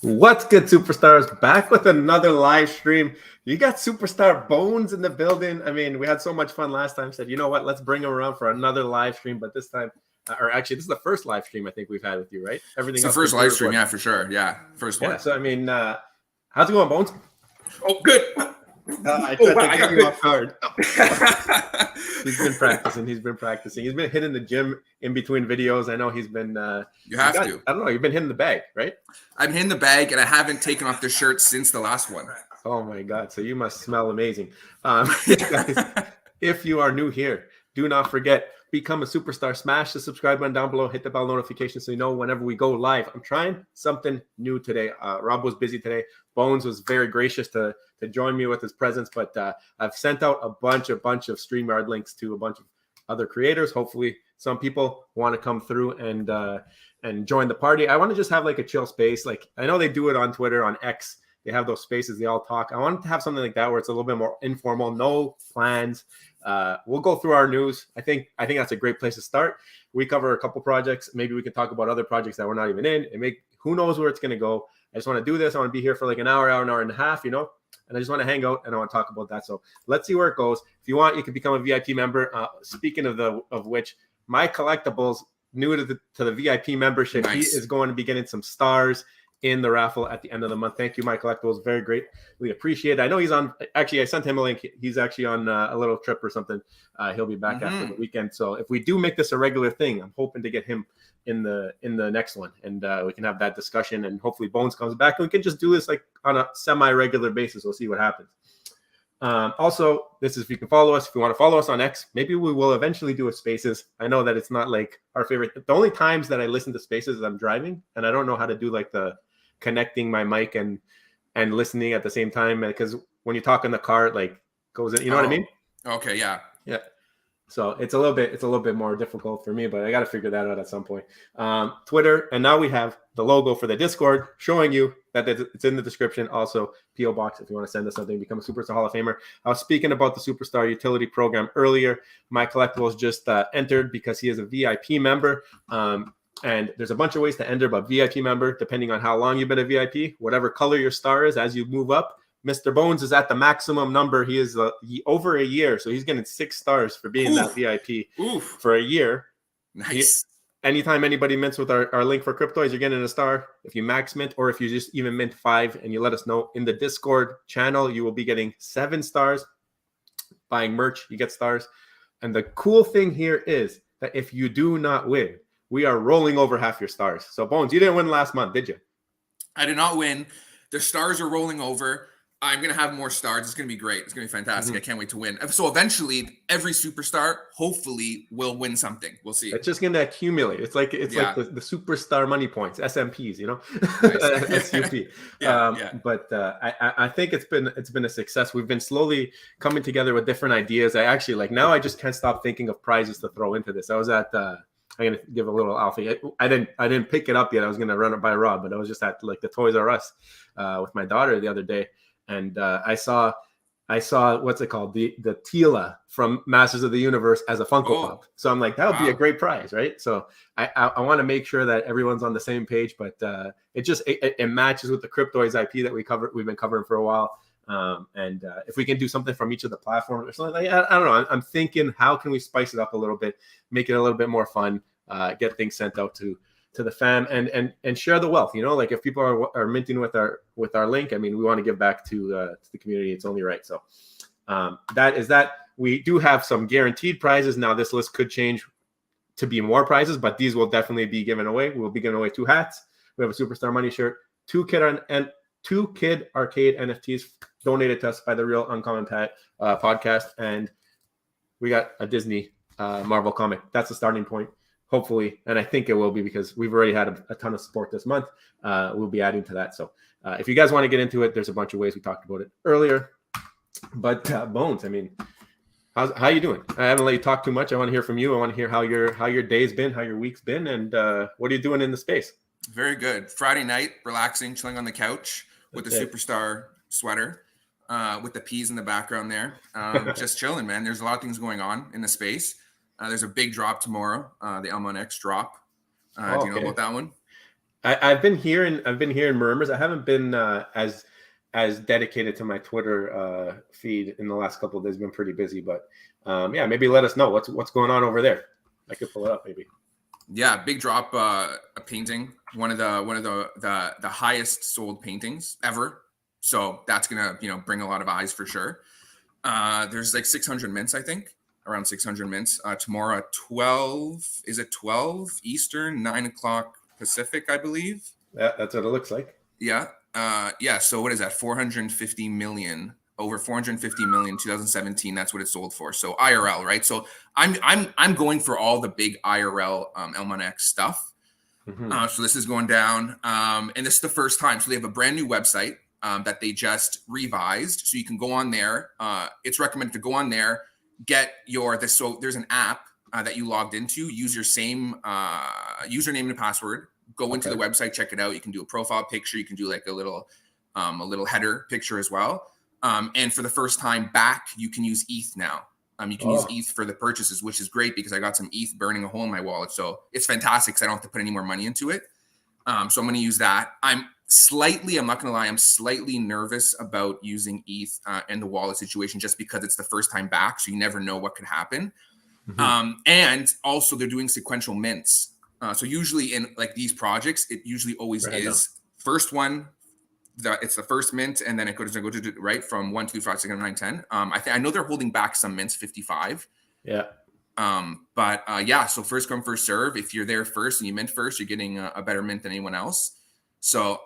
What's good, superstars? Back with another live stream. You got superstar Bones in the building. I mean, we had so much fun last time. Said, you know what? Let's bring him around for another live stream. But this time, or actually, this is the first live stream I think we've had with you, right? Everything else. The first live stream, yeah, for sure. Yeah, first one. Yeah. So I mean, how's it going, Bones? Oh, good. I tried to get you off guard. He's been practicing. He's been hitting the gym in between videos. I know he's been. You have to. I don't know. You've been hitting the bag, right? I'm hitting the bag, and I haven't taken off the shirt since the last one. Oh my God! So you must smell amazing. Guys, if you are new here, do not forget. Become a superstar. Smash the subscribe button down below. Hit the bell notification so you know whenever we go live. I'm trying something new today. Rob was busy today. Bones was very gracious to join me with his presence, but I've sent out a bunch of StreamYard links to a bunch of other creators. Hopefully, some people want to come through and join the party. I want to just have like a chill space. Like I know they do it on Twitter, on X. They have those spaces. They all talk. I want to have something like that where it's a little bit more informal. No plans. We'll go through our news. I think that's a great place to start. We cover a couple projects. Maybe we can talk about other projects that we're not even in and who knows where it's going to go. I just want to do this. I want to be here for like an hour and a half, and I just want to hang out and I want to talk about that. So let's see where it goes. If you want, you can become a VIP member. Speaking of which, my collectibles new to the VIP membership, nice. He is going to be getting some stars in the raffle at the end of the month. Thank you, my collectibles. Very great. We appreciate it. I know he's on. Actually, I sent him a link. He's actually on a little trip or something. He'll be back after the weekend. So if we do make this a regular thing, I'm hoping to get him in the next one, and we can have that discussion. And hopefully Bones comes back, and we can just do this like on a semi-regular basis. We'll see what happens. Also, this is if you can follow us. If you want to follow us on X, maybe we will eventually do a Spaces. I know that it's not like our favorite. The only times that I listen to Spaces is I'm driving, and I don't know how to do like the connecting my mic and listening at the same time, because when you talk in the car, it like goes in, you know what I mean? Okay, yeah. So it's a little bit more difficult for me, but I got to figure that out at some point. Twitter, and now we have the logo for the Discord showing you that it's in the description. Also, PO Box if you want to send us something, become a Superstar Hall of Famer. I was speaking about the Superstar Utility Program earlier. My collectibles just entered because he is a VIP member. And there's a bunch of ways to enter, but VIP member, depending on how long you've been a VIP, whatever color your star is, as you move up, Mr. Bones is at the maximum number. He is over a year, so he's getting 6 stars for being that VIP for a year. Nice. Anytime anybody mints with our link for Cryptoys, you're getting a star. If you max mint, or if you just even mint 5 and you let us know in the Discord channel, you will be getting 7 stars. Buying merch, you get stars. And the cool thing here is that if you do not win, we are rolling over half your stars. So, Bones, you didn't win last month, did you? I did not win. The stars are rolling over. I'm going to have more stars. It's going to be great. It's going to be fantastic. I can't wait to win. So eventually, every superstar hopefully will win something. We'll see. It's just going to accumulate. It's like the superstar money points, SMPs, Nice. SUP. But I think it's been a success. We've been slowly coming together with different ideas. Now I just can't stop thinking of prizes to throw into this. I was at I'm gonna give a little alpha. I didn't pick it up yet. I was gonna run it by Rob, but I was just at like the Toys R Us with my daughter the other day, and I saw what's it called, the Tila from Masters of the Universe as a Funko Pop. So I'm like, that would be a great prize, right? So I want to make sure that everyone's on the same page, but it matches with the Cryptoys IP that we've been covering for a while. And if we can do something from each of the platforms or something like that, I don't know. I'm thinking, how can we spice it up a little bit, make it a little bit more fun, get things sent out to the fam, and share the wealth. Like if people are minting with our link, I mean, we want to give back to the community. It's only right. So that is that. We do have some guaranteed prizes. Now this list could change to be more prizes, but these will definitely be given away. We'll be giving away 2 hats. We have a Superstar Money shirt, 2 Kid Arcade NFTs donated to us by the Real Uncommon podcast, and we got a Disney Marvel comic. That's the starting point, hopefully, and I think it will be because we've already had a ton of support this month. We'll be adding to that. So if you guys want to get into it, there's a bunch of ways. We talked about it earlier. But Bones, I mean, how you doing? I haven't let you talk too much. I want to hear from you. I want to hear how your day's been, how your week's been, and what are you doing in the space? Very good. Friday night, relaxing, chilling on the couch with the Superstar sweater, with the peas in the background there. Just chilling, man. There's a lot of things going on in the space. There's a big drop tomorrow, the M1X drop. Do you know about that one? I've been hearing murmurs. I haven't been as dedicated to my Twitter feed in the last couple of days. Been pretty busy, but yeah, maybe let us know what's going on over there. I could pull it up maybe. Yeah, big drop. A painting, one of the highest sold paintings ever. So that's gonna bring a lot of eyes for sure. There's like 600 mints, I think, around 600 mints. Tomorrow at 12. Is it 12 Eastern, 9 o'clock Pacific, I believe. Yeah, that's what it looks like. Yeah. Yeah. So what is that? 450 million. Over 450 million 2017. That's what it sold for. So IRL, right? So I'm going for all the big IRL L1X stuff. So this is going down, and this is the first time. So they have a brand new website that they just revised. So you can go on there. It's recommended to go on there, get so there's an app that you logged into. Use your same username and password. Go into the website, check it out. You can do a profile picture. You can do like a little header picture as well. And for the first time back, you can use ETH now. You can use ETH for the purchases, which is great because I got some ETH burning a hole in my wallet. So it's fantastic because I don't have to put any more money into it. So I'm going to use that. I'm not going to lie, I'm slightly nervous about using ETH in the wallet situation just because it's the first time back. So you never know what could happen. And also they're doing sequential mints. So usually in like these projects, it usually always is first one. It's the first mint, and then it goes to right from 1, 2, 5, 6, 7, 9, 10. I know they're holding back some mints 55. Yeah. But yeah, so first come, first serve. If you're there first and you mint first, you're getting a better mint than anyone else. So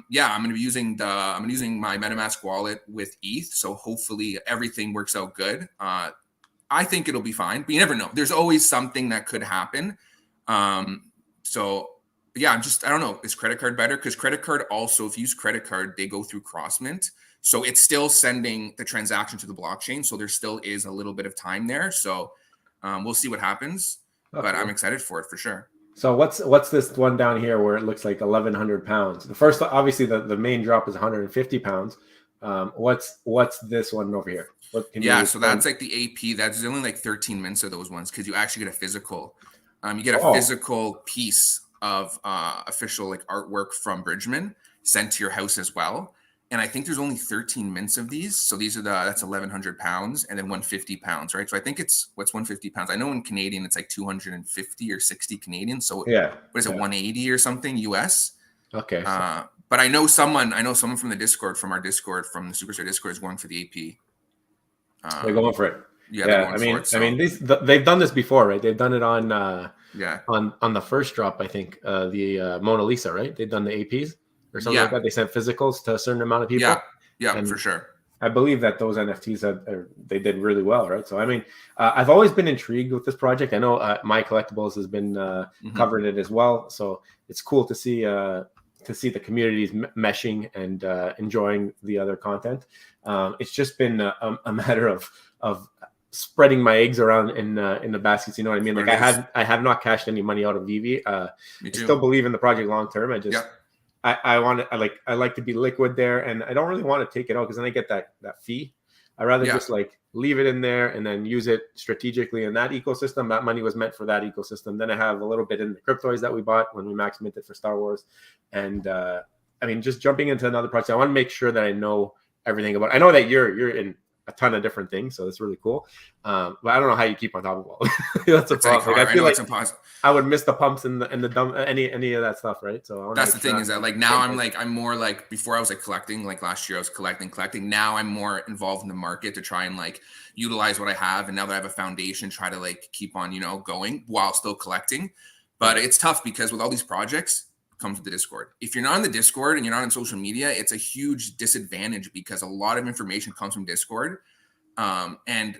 yeah, I'm using my MetaMask wallet with ETH. So hopefully everything works out good. I think it'll be fine, but you never know. There's always something that could happen. So yeah, I don't know. Is credit card better? Because credit card also, if you use credit card, they go through Crossmint. So it's still sending the transaction to the blockchain. So there still is a little bit of time there. So we'll see what happens. But I'm excited for it for sure. So what's this one down here where it looks like 1,100 pounds? The first, obviously, the main drop is 150 pounds. What's this one over here? So that's like the AP. That's only like 13 mints of those ones because you actually get a physical. You get a physical piece of official like artwork from Bridgman sent to your house as well. And I think there's only 13 mints of these. So these are that's 1,100 pounds and then 150 pounds, right? So I think what's 150 pounds? I know in Canadian, it's like 250 or 60 Canadian. So yeah, what is it, 180 or something US? Okay. But I know someone from the Discord, from our Discord, from the Superstar Discord is going for the AP. They're going for it. Yeah. I mean, they've done this before, right? They've done it on the first drop, I think, the Mona Lisa, right? They've done the APs or something like that. They sent physicals to a certain amount of people. Yeah, and for sure. I believe that those NFTs they did really well, right? So I mean, I've always been intrigued with this project. I know My Collectibles has been covering it as well, so it's cool to see the communities meshing and enjoying the other content. It's just been a matter of spreading my eggs around in the baskets. You know what I mean? Like I have not cashed any money out of Veve. I still believe in the project long term. I just I like to be liquid there, and I don't really want to take it out because then I get that fee. I rather just like leave it in there and then use it strategically in that ecosystem. That money was meant for that ecosystem. Then I have a little bit in the Cryptoys that we bought when we max minted for Star Wars, and I mean, just jumping into another project, I want to make sure that I know everything about it. I know that you're in a ton of different things, so it's really cool. But I don't know how you keep on top of all. That's a problem. Like, I feel like I would miss the pumps and the dump, any of that stuff, right? So that's the thing is that like now I'm more like, before I was like collecting, like last year I was collecting. Now I'm more involved in the market to try and like utilize what I have, and now that I have a foundation, try to like keep on going while still collecting. But it's tough because with all these projects comes with the Discord. If you're not on the Discord and you're not on social media, it's a huge disadvantage because a lot of information comes from Discord. And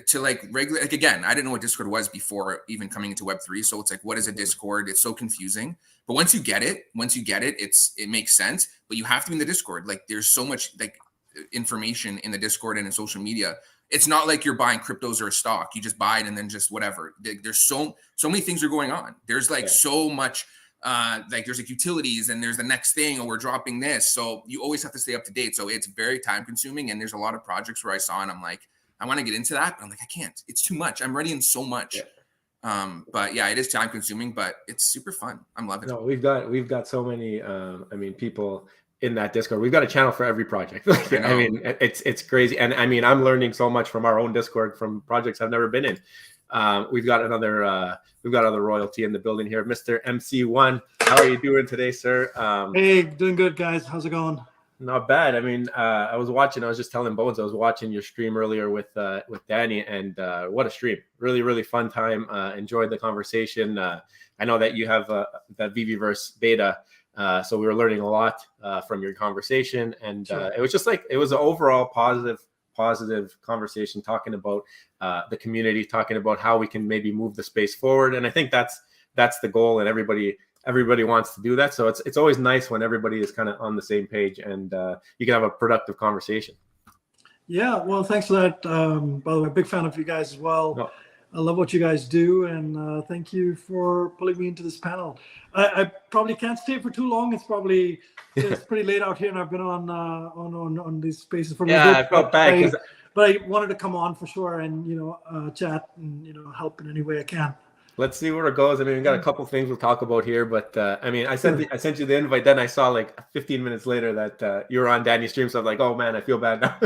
to like regular, like again, I didn't know what Discord was before even coming into Web3. So it's like, what is a Discord? It's so confusing. But once you get it, it makes sense. But you have to be in the Discord. Like there's so much like information in the Discord and in social media. It's not like you're buying cryptos or a stock. You just buy it and then just whatever. There's so many things are going on. There's like so much. Like there's like utilities and there's the next thing, or we're dropping this. So you always have to stay up to date. So it's very time consuming. And there's a lot of projects where I saw and I'm like, I want to get into that. But I'm like, I can't, it's too much. I'm already in so much. But yeah, it is time consuming, but it's super fun. I'm loving it. No, we've got so many. I mean, people in that Discord. We've got a channel for every project. I mean, it's crazy, and I mean, I'm learning so much from our own Discord from projects I've never been in. We've got other royalty in the building here, Mr. MC1. How are you doing today, sir? Hey, doing good, guys. How's it going? Not bad. I mean, I was just telling Bones, I was watching your stream earlier with Danny, and what a stream. Really, really fun time. Enjoyed the conversation. I know that you have that VeVeVerse beta, so we were learning a lot from your conversation, and Sure. it was just like, it was an overall positive conversation, talking about the community, talking about how we can maybe move the space forward. And I think that's the goal, and everybody wants to do that. So it's always nice when everybody is kind of on the same page, and you can have a productive conversation. Yeah, well, thanks for that. By the way, big fan of you guys as well. No. I love what you guys do, and thank you for pulling me into this panel. I probably can't stay for too long. It's pretty late out here, and I've been on these spaces for a little bit. I felt bad, but I wanted to come on for sure, and chat and help in any way I can. Let's see where it goes. I mean, we got a couple things we'll talk about here, but I mean, I sent you the invite. Then I saw like 15 minutes later that you were on Danny's stream, so I'm like, oh man, I feel bad now.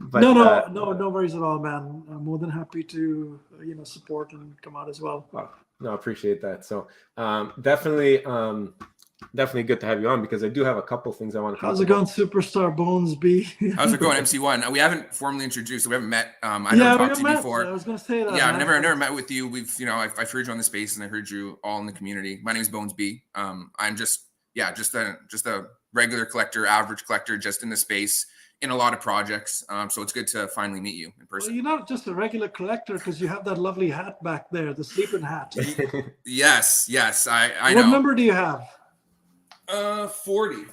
But, no worries at all, man. I'm more than happy to support and come out as well. No, I appreciate that. So definitely good to have you on, because I do have a couple things I want to talk about. How's it going, Superstar Bones B? How's it going, MC1? We haven't formally introduced, so we haven't met. I we never talked to you met. before. I was going to say that. Yeah, I've never met with you. I've heard you on the space, and I heard you all in the community. My name is Bones B. I'm just a regular collector, average collector, just in the space, in a lot of projects. So it's good to finally meet you in person. Well, you're not just a regular collector, because you have that lovely hat back there, the sleeping hat. Yes, I know. What number do you have? 40.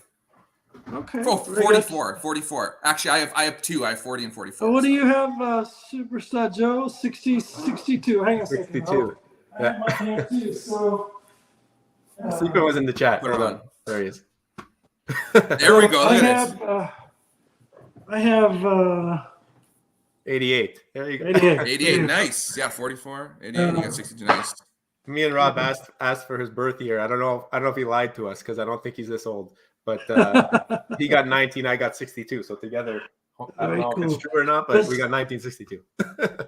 Okay. Oh, 44. Actually, I have two. I have 40 and 44. What do you have, Superstar Joe? 62. Hang on a second. 62. I have my hand too, so... Sleeper was in the chat. Put it on. There he is. There we go. I have 88. There you go. 88. Nice. Yeah, 44. 88. You got 62. Nice. Me and Rob asked for his birth year. I don't know if he lied to us, because I don't think he's this old. But he got 19, I got 62. So together, I don't know if it's true or not, but we got 1962.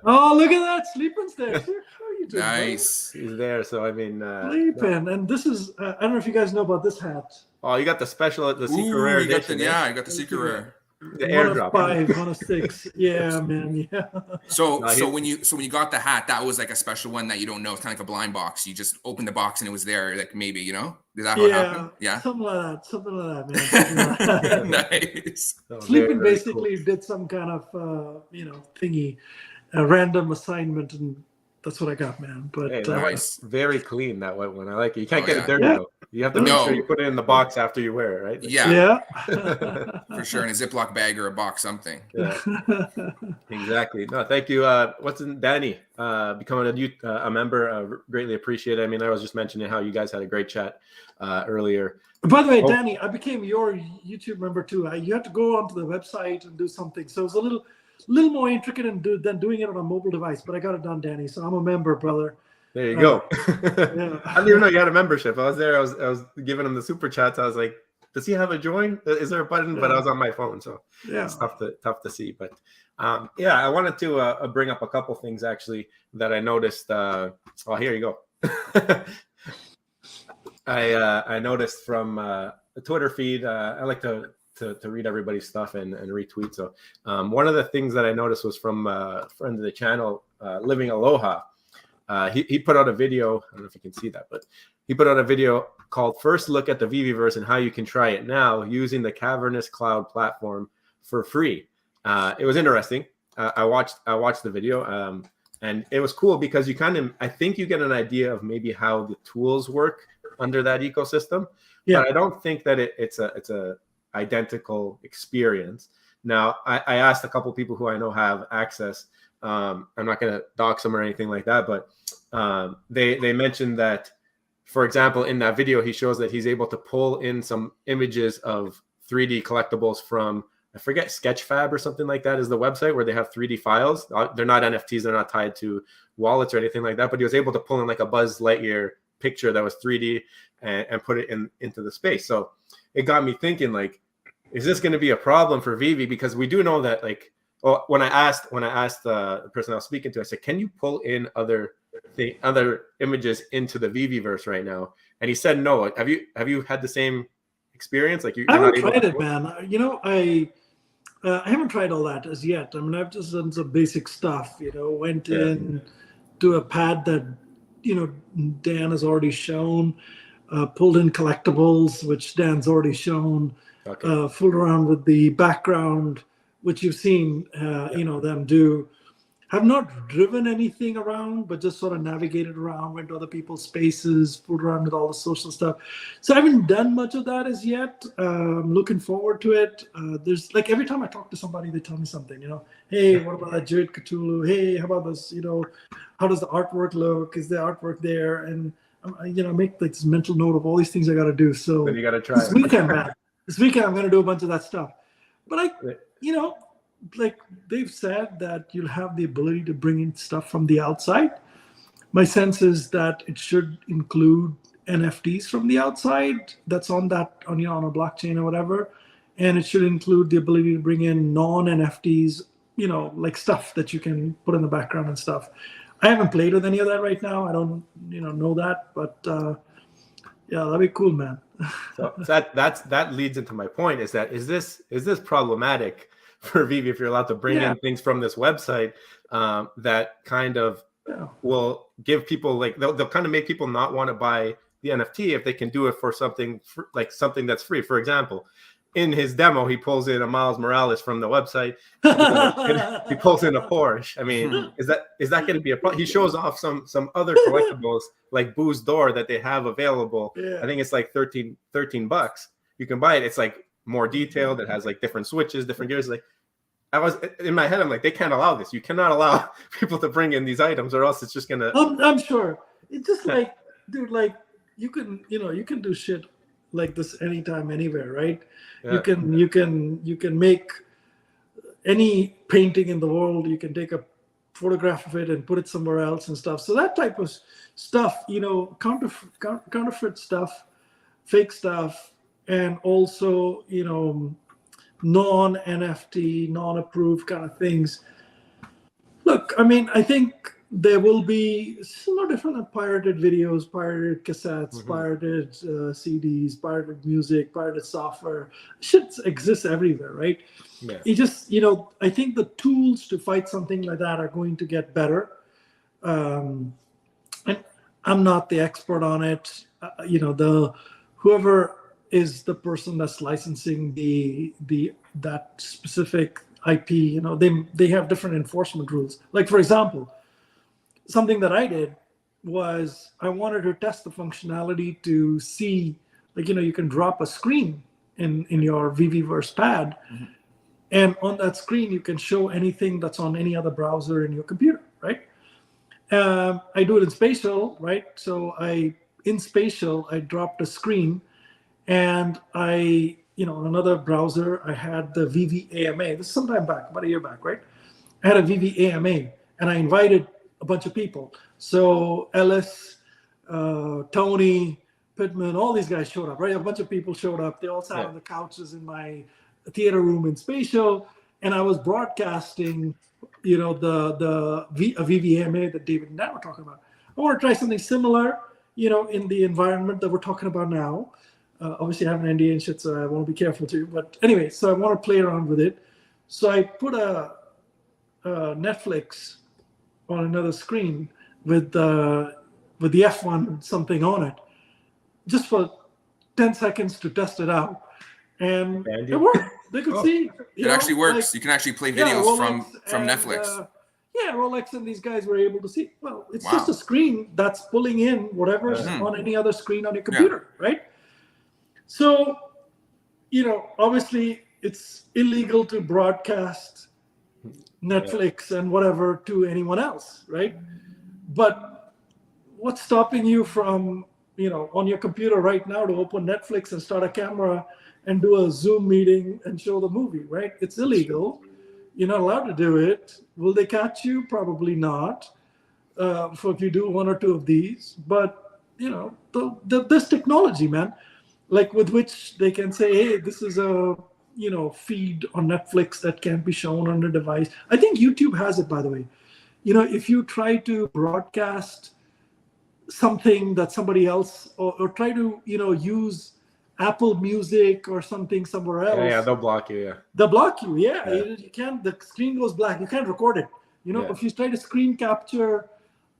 Oh, look at that. Sleeping's there. How are you doing? Nice. He's there. So I mean, Sleeping. And this is I don't know if you guys know about this hat. Oh, you got the special, the secret rare edition. You got the secret rare. The airdrop. 1 of 5, 1 of 6. Yeah, man. Yeah. So when you got the hat, that was like a special one that you don't know. It's kind of like a blind box. You just opened the box and it was there. Like, maybe, Is that how it happened? Yeah. Something like that, man. Something like that. Nice. Sleeping basically did some kind of thingy, a random assignment, and that's what I got, man. But hey, nice. Very clean, that white one. I like it. You can't get it dirty though. You have to make sure you put it in the box after you wear it, right? Yeah. For sure. In a Ziploc bag or a box, something. Yeah. Exactly. No, thank you. What's in Danny? Becoming a member, greatly appreciate it. I mean, I was just mentioning how you guys had a great chat earlier. By the way, Danny, I became your YouTube member too. You have to go onto the website and do something. So it's a little more intricate than doing it on a mobile device, but I got it done, Danny. So I'm a member, brother. There you go. Yeah. I didn't even know you had a membership. I was there. I was giving him the super chats. I was like, does he have a join? Is there a button? Yeah. But I was on my phone, so it's tough to see. But I wanted to bring up a couple things actually that I noticed. Here you go. I noticed from the Twitter feed. I like to read everybody's stuff and retweet. So one of the things that I noticed was from a friend of the channel, Living Aloha. He put out a video. I don't know if you can see that, but he put out a video called "First Look at the VeVeVerse and How You Can Try It Now Using the Cavernous Cloud Platform for Free." It was interesting. I watched the video, and it was cool because I think you get an idea of maybe how the tools work under that ecosystem. Yeah. But I don't think that it's a identical experience. Now, I asked a couple people who I know have access. I'm not going to dox them or anything like that, but they mentioned that, for example, in that video, he shows that he's able to pull in some images of 3D collectibles from I forget, Sketchfab or something like that is the website where they have 3D files. They're not NFTs. They're not tied to wallets or anything like that. But he was able to pull in like a Buzz Lightyear picture that was 3D and put it into the space. So it got me thinking, like, is this going to be a problem for Veve? Because we do know that, like, well, when I asked the person I was speaking to, I said, can you pull in other images into the VeVeVerse right now? And he said no. Have you had the same experience? Like, I haven't tried it, man. You know, I haven't tried all that as yet. I mean, I've just done some basic stuff. You know, went in to a pad that, you know, Dan has already shown. Pulled in collectibles, which Dan's already shown. Okay. Fooled around with the background, which you've seen, you know, them do. Have not driven anything around, but just sort of navigated around, went to other people's spaces, fooled around with all the social stuff. So I haven't done much of that as yet. I'm looking forward to it. There's like, every time I talk to somebody, they tell me something, you know, hey, what about that Jade Cthulhu? Hey, how about this? You know, how does the artwork look? Is the artwork there? And, you know, I make like this mental note of all these things I got to do. So then you got to try this weekend, man. This weekend, I'm going to do a bunch of that stuff. But you know, like they've said that you'll have the ability to bring in stuff from the outside. My sense is that it should include NFTs from the outside that's on you know, on a blockchain or whatever. And it should include the ability to bring in non-NFTs, you know, like stuff that you can put in the background and stuff. I haven't played with any of that right now. I don't, you know that, but yeah, that'd be cool, man. So that leads into my point, is this problematic for Veve if you're allowed to bring in things from this website that kind of will give people, like, they'll kind of make people not want to buy the NFT if they can do it for something like something that's free. For example, in his demo, he pulls in a Miles Morales from the website. He pulls in a Porsche. I mean, is that going to be a problem? He shows off some other collectibles like Boo's Door that they have available. Yeah. I think it's like $13. You can buy it. It's like more detailed. It has like different switches, different gears. Like, I was in my head, I'm like, they can't allow this. You cannot allow people to bring in these items, or else it's just gonna. I'm sure. It's just like, dude, like you can do shit like this anytime, anywhere, right? Yeah. You can make any painting in the world. You can take a photograph of it and put it somewhere else and stuff. So that type of stuff, you know, counterfeit stuff, fake stuff, and also, you know, non-NFT, non-approved kind of things. Look, I mean, I think there will be, it's no different than pirated videos, pirated cassettes, pirated CDs, pirated music, pirated software. Shit exists everywhere, right? Yeah. It just, you know, I think the tools to fight something like that are going to get better. And I'm not the expert on it. You know, whoever is the person that's licensing that specific IP, you know, they have different enforcement rules. Like, for example, something that I did was I wanted to test the functionality to see, like, you know, you can drop a screen in your VeVeVerse pad, and on that screen you can show anything that's on any other browser in your computer, right? I do it in Spatial, right? So in Spatial, I dropped a screen, and you know, on another browser, I had the VeVeAMA. This is sometime back, about a year back, right? I had a VeVeAMA, and I invited a bunch of people. So Ellis, Tony, Pittman, all these guys showed up, right? A bunch of people showed up. They all sat on the couches in my theater room in Spatial, and I was broadcasting, you know, a VeVeAMA that David and Dan were talking about. I want to try something similar, you know, in the environment that we're talking about now. Obviously, I have an NDA and shit, so I want to be careful too. But anyway, so I want to play around with it. So I put a Netflix on another screen with the F1 something on it, just for 10 seconds to test it out, and it worked. They could see. It actually works. Like, you can actually play videos from Netflix. Rolex and these guys were able to see. Well, it's just a screen that's pulling in whatever's on any other screen on your computer, right? So, you know, obviously it's illegal to broadcast Netflix and whatever to anyone else, right? But what's stopping you from, you know, on your computer right now to open Netflix and start a camera and do a Zoom meeting and show the movie, right? It's illegal. You're not allowed to do it. Will they catch you? Probably not. For if you do one or two of these, but this technology, man, like with which they can say, hey, this is a feed on Netflix that can't be shown on the device. I think YouTube has it, by the way. If you try to broadcast something that somebody else, or try to use Apple Music or something somewhere else, yeah, they'll block you. Yeah, you can't. The screen goes black. You can't record it. If you try to screen capture,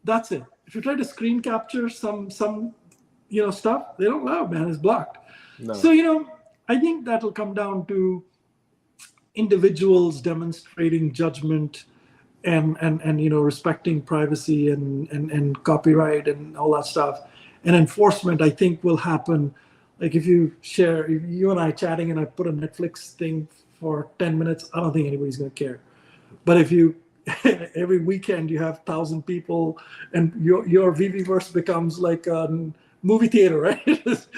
that's it. If you try to screen capture some stuff, they don't allow, man. It's blocked. No. So I think that'll come down to individuals demonstrating judgment and respecting privacy and copyright and all that stuff. And enforcement, I think, will happen. Like if you and I chatting and I put a Netflix thing for 10 minutes, I don't think anybody's going to care. But if you every weekend you have 1,000 people and your VeVeVerse becomes like a movie theater, right?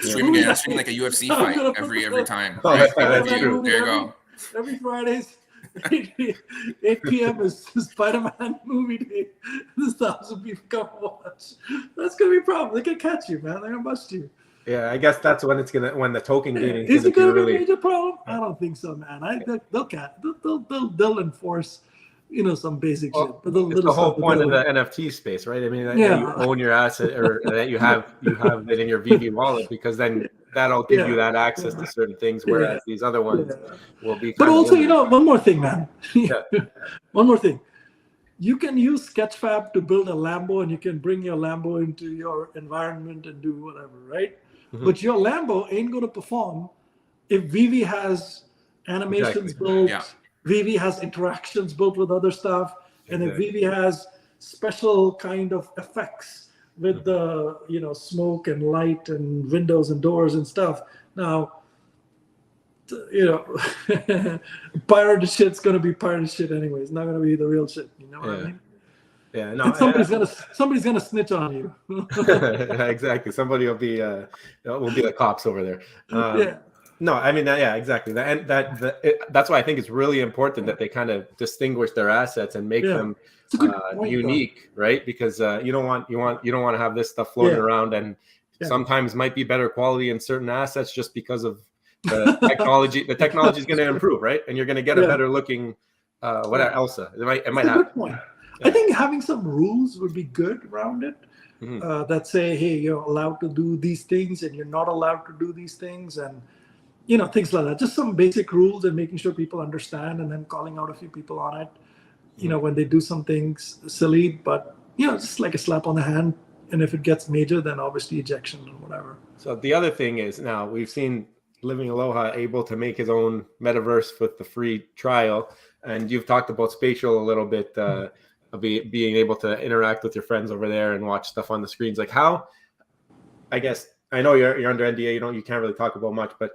Streaming like a UFC fight every time. Oh, Right? that's true. There you go. Every Fridays, 8 p.m. is Spider-Man movie day. There's 1,000 people come watch. That's gonna be a problem. They can catch you, man. They're gonna bust you. Yeah, I guess that's when the token gating is it gonna be really a major problem? I don't think so, man. They'll enforce some basic shit. But it's the whole point of the NFT space, right? I mean, that you own your asset, or that you have it in your VV wallet, because then that'll give you that access to certain things, whereas these other ones will be. But also, one more thing, man. Yeah. One more thing. You can use Sketchfab to build a Lambo, and you can bring your Lambo into your environment and do whatever, right? Mm-hmm. But your Lambo ain't going to perform if Veve has animations built. Yeah. Veve has interactions built with other stuff, and if Veve has special kind of effects with the smoke and light and windows and doors and stuff. Now, pirated shit's gonna be pirated shit anyway. It's not gonna be the real shit. You know what I mean? Yeah, no. And somebody's gonna snitch on you. Exactly. Somebody will be the cops over there. No, I mean, exactly. That's why I think it's really important that they kind of distinguish their assets and make them unique, right? Because you don't want to have this stuff floating around, and sometimes might be better quality in certain assets just because of the technology. The technology is going to improve, right? And you're going to get a better looking Elsa. It might happen. Good point. I think having some rules would be good around it. Mm-hmm. That say, hey, you're allowed to do these things and you're not allowed to do these things, and things like that. Just some basic rules and making sure people understand, and then calling out a few people on it, when they do some things silly, but, just like a slap on the hand. And if it gets major, then obviously ejection or whatever. So the other thing is, now we've seen Living Aloha able to make his own metaverse with the free trial. And you've talked about Spatial a little bit, of being able to interact with your friends over there and watch stuff on the screens. Like how, I guess, I know you're under NDA, you can't really talk about much, but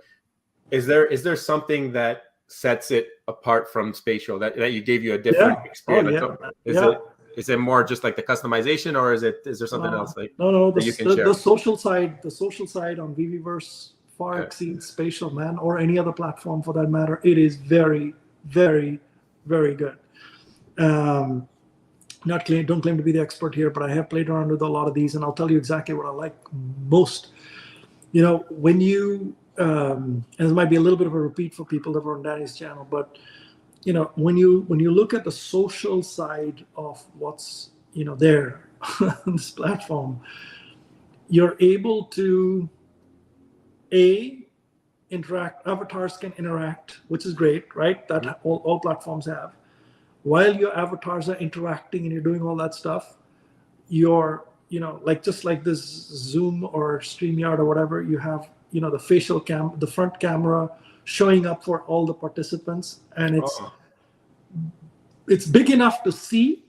is there something that sets it apart from Spatial that you gave you a different experience? Is it more just like the customization, or is there something else like the social side on VeVeVerse far exceeds Spatial, man, or any other platform for that matter. It is very, very, very good. Don't claim to be the expert here, but I have played around with a lot of these, and I'll tell you exactly what I like most. When you and this might be a little bit of a repeat for people that were on Danny's channel, but when you look at the social side of what's there on this platform, you're able to interact. Avatars can interact, which is great, right? That all platforms have. While your avatars are interacting and you're doing all that stuff, you're just like this Zoom or StreamYard or whatever, you have the facial the front camera showing up for all the participants, and it's big enough to see,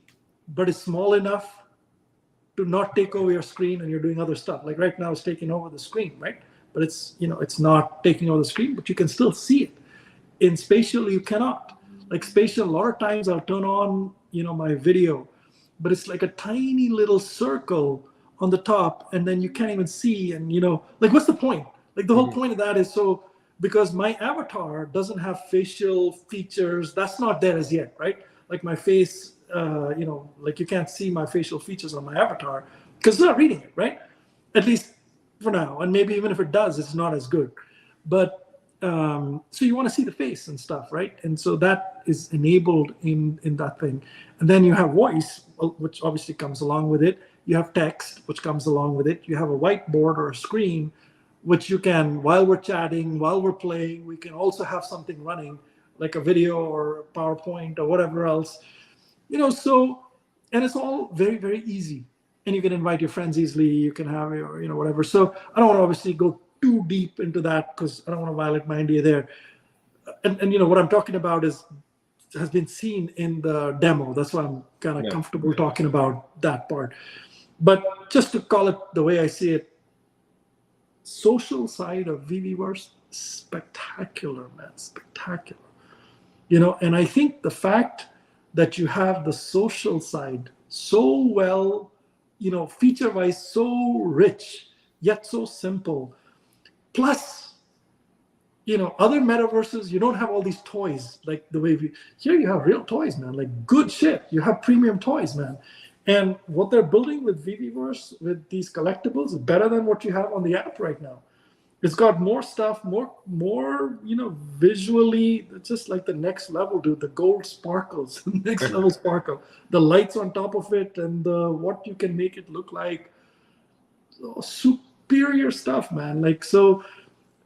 but it's small enough to not take over your screen and you're doing other stuff. Like right now it's taking over the screen, right? But it's it's not taking over the screen, but you can still see it. In Spatial you cannot. Like Spatial, a lot of times I'll turn on my video, but it's like a tiny little circle on the top, and then you can't even see, and like what's the point? Like the whole point of that is so because my avatar doesn't have facial features. That's not there as yet, right? Like my face, like you can't see my facial features on my avatar because it's not reading it, right? At least for now. And maybe even if it does, it's not as good. But so you want to see the face and stuff, right? And so that is enabled in that thing. And then you have voice, which obviously comes along with it. You have text, which comes along with it. You have a whiteboard or a screen, which you can, while we're chatting, while we're playing, we can also have something running, like a video or a PowerPoint or whatever else. So, and it's all very, very easy. And you can invite your friends easily. You can have your, whatever. So I don't want to obviously go too deep into that because I don't want to violate my NDA there. And what I'm talking about has been seen in the demo. That's why I'm kind of comfortable talking about that part. But just to call it the way I see it, social side of VeVeVerse, spectacular, man, spectacular. And I think the fact that you have the social side so well, feature-wise, so rich, yet so simple. Plus, other metaverses, you don't have all these toys like the way here you have real toys, man, like good shit. You have premium toys, man. And what they're building with VeVeVerse, with these collectibles, is better than what you have on the app right now. It's got more stuff, more, visually, it's just like the next level, dude. The gold sparkles, next level sparkle. The lights on top of it and what you can make it look like. Superior stuff, man. Like, so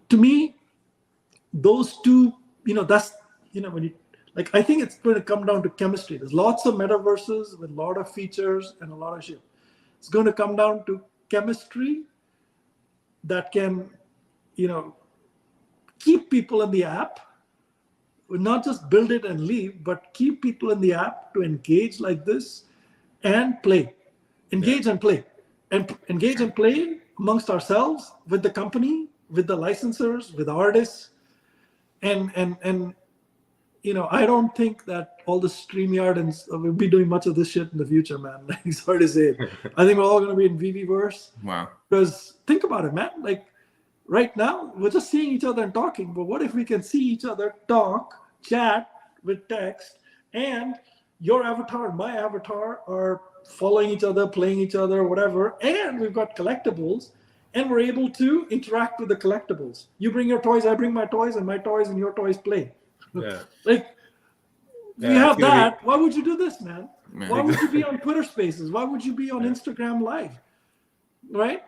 to me, those two, that's, when you, like, I think it's going to come down to chemistry. There's lots of metaverses with a lot of features and a lot of shit. It's going to come down to chemistry that can, keep people in the app, not just build it and leave, but keep people in the app to engage like this and play. Engage and play. And engage and play amongst ourselves, with the company, with the licensors, with artists. And I don't think that all the StreamYard and we'll be doing much of this shit in the future, man. Like, it's hard to say it. I think we're all going to be in VeVeVerse. Wow. Because think about it, man. Like, right now, we're just seeing each other and talking. But what if we can see each other talk, chat with text, and your avatar and my avatar are following each other, playing each other, whatever, and we've got collectibles, and we're able to interact with the collectibles. You bring your toys, I bring my toys, and my toys and your toys play. Yeah. Like, we have that. Why would you do this, man? Why would you be on Twitter Spaces? Why would you be on Instagram Live? Right?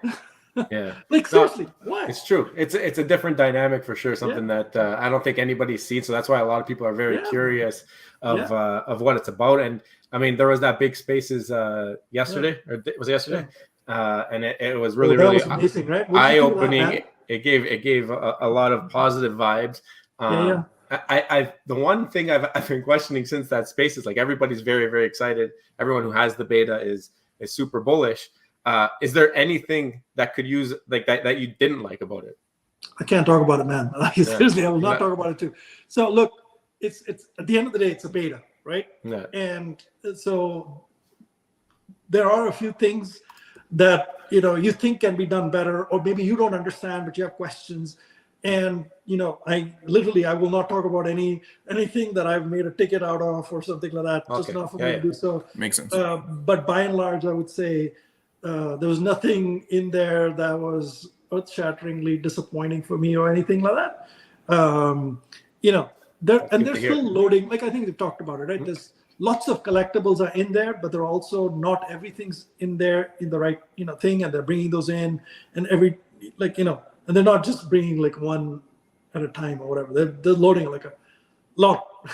Yeah. Like, seriously, what? It's true. It's a different dynamic for sure. Something that I don't think anybody's seen. So that's why a lot of people are very curious of what it's about. And I mean, there was that big Spaces yesterday, or was it yesterday? And it was really, was amazing, right? eye-opening. It gave a lot of positive vibes. I the one thing I've been questioning since that space is, like, everybody's very, very excited. Everyone who has the beta is super bullish. Is there anything that could use like that you didn't like about it? I can't talk about it, man. Seriously, I will not talk about it too. So look, it's at the end of the day, it's a beta, right? Yeah. And so there are a few things that you think can be done better, or maybe you don't understand, but you have questions. And I will not talk about anything that I've made a ticket out of or something like that. Okay. Just not for me to do so. Makes sense. But by and large, I would say there was nothing in there that was earth-shatteringly disappointing for me or anything like that. They're still loading. Like, I think we've talked about it, right? There's lots of collectibles are in there, but they're also not everything's in there in the right thing, and they're bringing those in, and and they're not just bringing like one at a time or whatever. They're loading like a lot.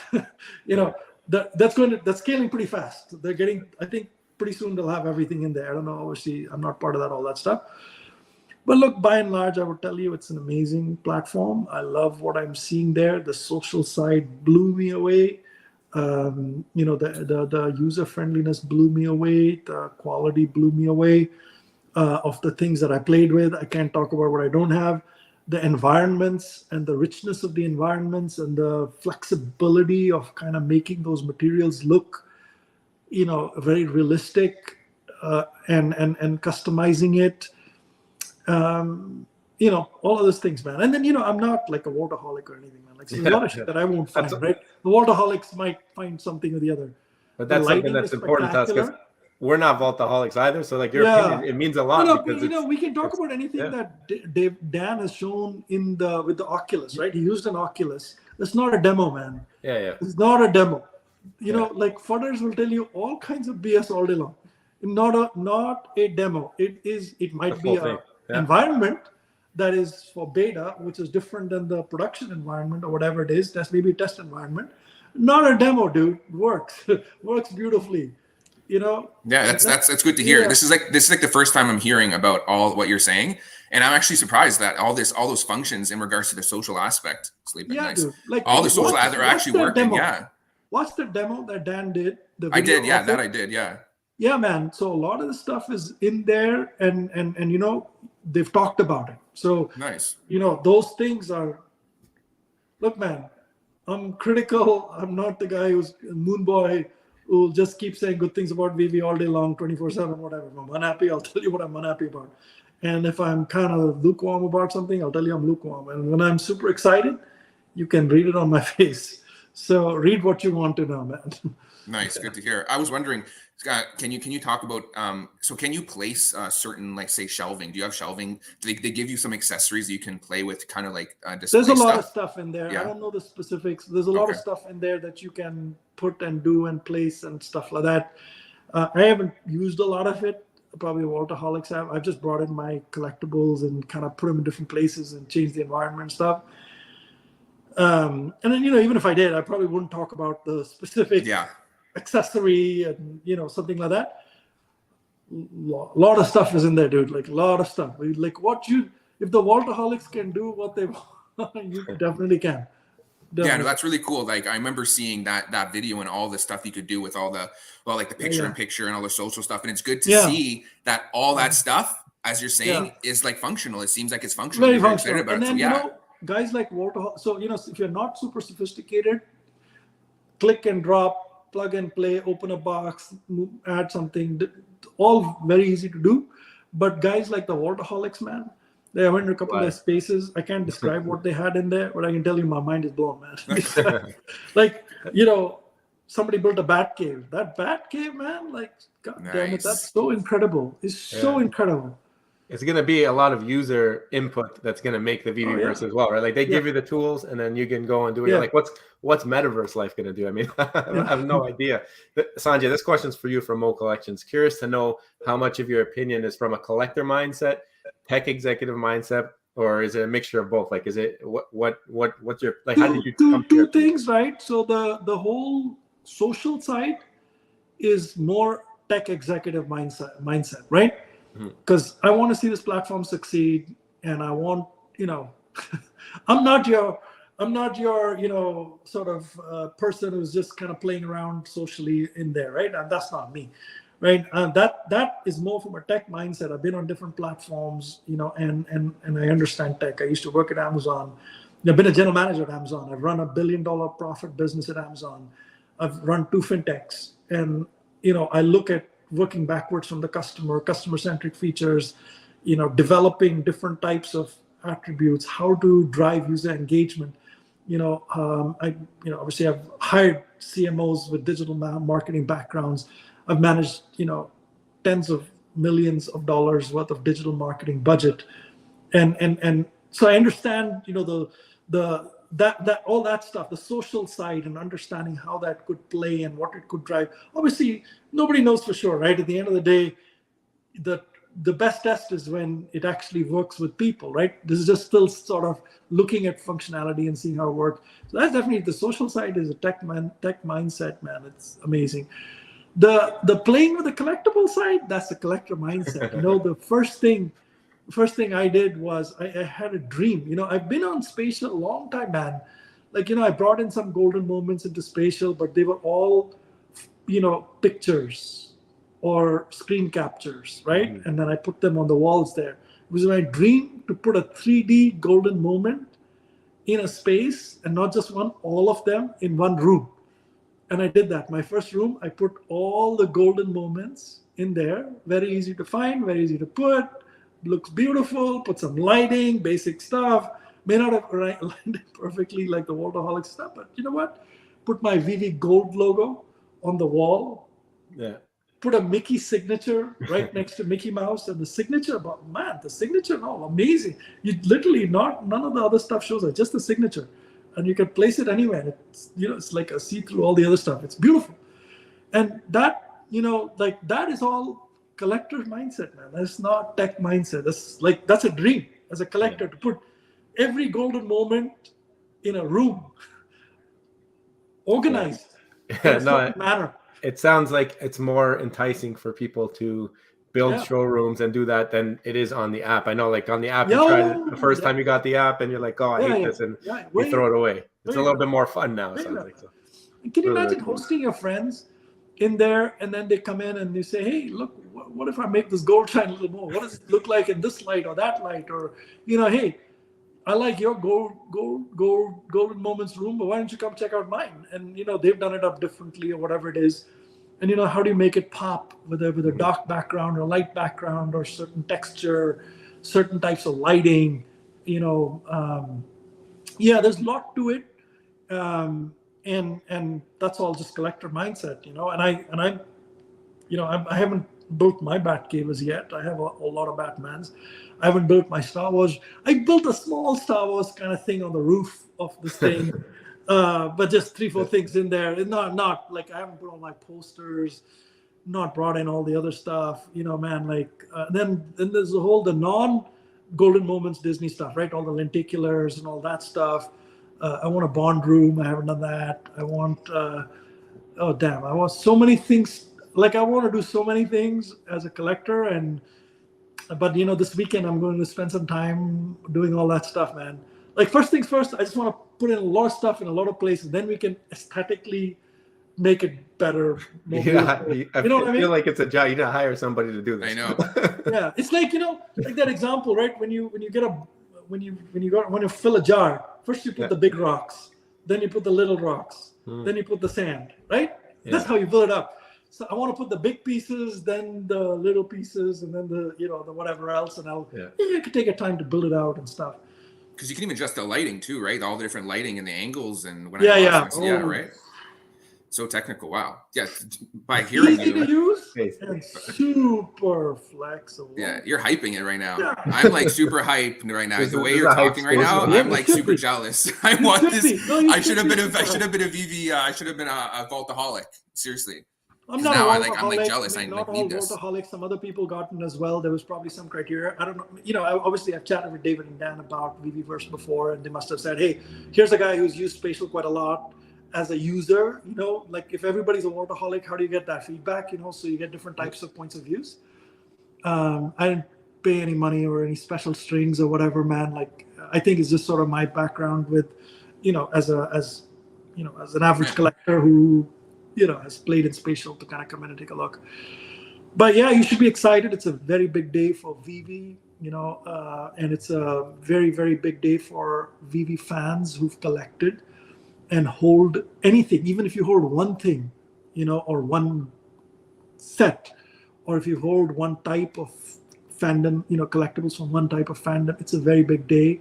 That's scaling pretty fast. They're getting, I think, pretty soon they'll have everything in there. I don't know. Obviously, I'm not part of all that stuff. But look, by and large, I would tell you it's an amazing platform. I love what I'm seeing there. The social side blew me away. The user friendliness blew me away. The quality blew me away. Of the things that I played with. I can't talk about what I don't have. The environments and the richness of the environments and the flexibility of kind of making those materials look, very realistic, and customizing it. all of those things, man. And then, I'm not like a waterholic or anything, man. Like, so there's a lot of shit that I won't find, right? The waterholics might find something or the other. But that's something that's important to us because we're not vaultaholics either. So like your opinion, it means a lot. Because we can talk about anything that Dan has shown with the Oculus, right? He used an Oculus. It's not a demo, man. Yeah. It's not a demo. Like Fudders will tell you all kinds of BS all day long. Not a demo. It might be an environment that is for beta, which is different than the production environment or whatever it is. That's maybe a test environment. Not a demo, dude. Works beautifully. Yeah, that's good to hear. Yeah. This is like the first time I'm hearing about all what you're saying, and I'm actually surprised that all those functions in regards to the social aspect, sleeping nice, dude. Like, all the social ads are actually working. Demo. Yeah, watch the demo that Dan did. I did. Yeah, that I did. Yeah. Yeah, man. So a lot of the stuff is in there, and they've talked about it. So nice. Those things are. Look, man, I'm critical. I'm not the guy who's a moon boy who will just keep saying good things about Veve all day long, 24/7, whatever. If I'm unhappy, I'll tell you what I'm unhappy about. And if I'm kind of lukewarm about something, I'll tell you I'm lukewarm. And when I'm super excited, you can read it on my face. So read what you want to know, man. Nice, good to hear. I was wondering, Scott, can you talk about so can you place certain, like, say, shelving? Do you have shelving? Do they give you some accessories that you can play with, kind of like display There's a lot stuff? of stuff in there. Yeah. I don't know the specifics. There's a lot of stuff in there that you can put and do and place and stuff like that. I haven't used a lot of it. Probably Walterholics have. I've just brought in my collectibles and kind of put them in different places and changed the environment and stuff. And then, even if I did, I probably wouldn't talk about the specific accessory and, something like that. A lot of stuff is in there, dude. Like, a lot of stuff. Like, if the Walterholics can do what they want, you definitely can. Definitely. Yeah, no, that's really cool. Like, I remember seeing that video and all the stuff you could do with all the, like the picture-in-picture and all the social stuff. And it's good to see that all that stuff, as you're saying, is like functional. It seems like it's functional. Very functional. About and then, guys like Walterholics. So, if you're not super sophisticated, click and drop, plug and play, open a box, add something, all very easy to do. But guys like the Walterholics, man, they went to a couple of spaces. I can't describe what they had in there, but I can tell you my mind is blown, man. Like, somebody built a bat cave. That bat cave, man, like, God damn it, that's so incredible. It's so incredible. It's going to be a lot of user input that's going to make the VeVeVerse as well, right? Like, they give you the tools, and then you can go and do it. Like, what's Metaverse life going to do? I mean, I have no idea. Sanjay, this question's for you from Mo Collections. Curious to know how much of your opinion is from a collector mindset, tech executive mindset, or is it a mixture of both? Like, is it what's your, like, how did you come two things, right? So the whole social side is more tech executive mindset, right? Because I want to see this platform succeed, and I want, I'm not your sort of person who's just kind of playing around socially in there, right? And that's not me, right? That is more from a tech mindset. I've been on different platforms, and I understand tech. I used to work at Amazon. I've been a general manager at Amazon. I've run $1 billion profit business at Amazon. I've run 2 fintechs, and I look at working backwards from the customer-centric features, developing different types of attributes, how to drive user engagement. Obviously I've hired CMOs with digital marketing backgrounds. I've managed, tens of millions of dollars worth of digital marketing budget. And so I understand, that all that stuff, the social side, and understanding how that could play and what it could drive. Obviously, nobody knows for sure, right? At the end of the day, the best test is when it actually works with people, right? This is just still sort of looking at functionality and seeing how it works. So that's definitely, the social side is a tech mindset, man. It's amazing. The playing with the collectible side, that's the collector mindset. The first thing I did was I had a dream. I've been on Spatial a long time, man. Like, I brought in some golden moments into Spatial, but they were all, pictures or screen captures, right? And then I put them on the walls there. It was my dream to put a 3D golden moment in a space, and not just one, all of them in one room. And I did that. My first room, I put all the golden moments in there. Very easy to find, very easy to put. looks beautiful, put some lighting, basic stuff. May not have landed perfectly like the Worldaholic stuff, but you know what? Put my VV Gold logo on the wall. Yeah. Put a Mickey signature right next to Mickey Mouse, and the signature, but man, the signature, no, amazing. You literally none of the other stuff shows up, just the signature, and you can place it anywhere. It's, you know, it's like a see through all the other stuff. It's beautiful, and that, you know, like that is all collector mindset, man. That's not tech mindset. That's a dream as a collector, to put every golden moment in a room, organized in a certain manner. It sounds like it's more enticing for people to build showrooms and do that than it is on the app. I know, like on the app, you tried it the first time you got the app, and you're like, oh, I hate this, and you throw it away. It's a little bit more fun now. It sounds like. So. Can you imagine hosting your friends in there, and then they come in and they say, hey, look, what if I make this gold shine a little more? What does it look like in this light or that light? Or, you know, hey, I like your golden moments room, but why don't you come check out mine? And, you know, they've done it up differently or whatever it is. And, you know, how do you make it pop with a dark background or light background or certain texture, certain types of lighting, you know, there's a lot to it. And that's all just collector mindset, you know, and I you know, I haven't built my Batcave as yet. I have a lot of Batmans. I haven't built my Star Wars. I built a small Star Wars kind of thing on the roof of this thing, but just 3-4 things in there. Not like I haven't put all my posters, not brought in all the other stuff, you know, man. Like then there's the non-Golden Moments Disney stuff, right? All the lenticulars and all that stuff. I want a Bond room. I haven't done that. I want I want so many things. Like I want to do so many things as a collector, but you know, this weekend I'm going to spend some time doing all that stuff, man. Like first things first, I just want to put in a lot of stuff in a lot of places. Then we can aesthetically make it better. I feel like it's a job. You gotta hire somebody to do this. I know. Yeah, it's like, you know, like that example, right? When you fill a jar, first you put the big rocks, then you put the little rocks, then you put the sand, right? Yeah. That's how you build it up. So I want to put the big pieces, then the little pieces, and then the, you know, the whatever else, and you can take your time to build it out and stuff. Because you can even adjust the lighting too, right? All the different lighting and the angles and right. So technical, wow. Yeah, by hearing easy to use and super flexible. Yeah, you're hyping it right now. Yeah. I'm like super hyped right now. The way you're talking right now, I'm like super jealous. I want this. I should have been a VV. I should have been a Vaultaholic. Seriously. I'm not now I'm like jealous. I not need all this. Vaultaholics. Some other people gotten as well. There was probably some criteria. I don't know. You know, obviously I've chatted with David and Dan about VeVeVerse before, and they must have said, hey, here's a guy who's used spatial quite a lot as a user. You know, like if everybody's a Vaultaholic, how do you get that feedback? You know, so you get different types of points of views. I didn't pay any money or any special strings or whatever, man. Like I think it's just sort of my background with, you know, as an average collector who, you know, has played in spatial to kind of come in and take a look. But yeah, you should be excited. It's a very big day for VV, you know, and it's a very, very big day for VV fans who've collected and hold anything, even if you hold one thing, you know, or one set, or if you hold one type of fandom, you know, collectibles from one type of fandom, it's a very big day.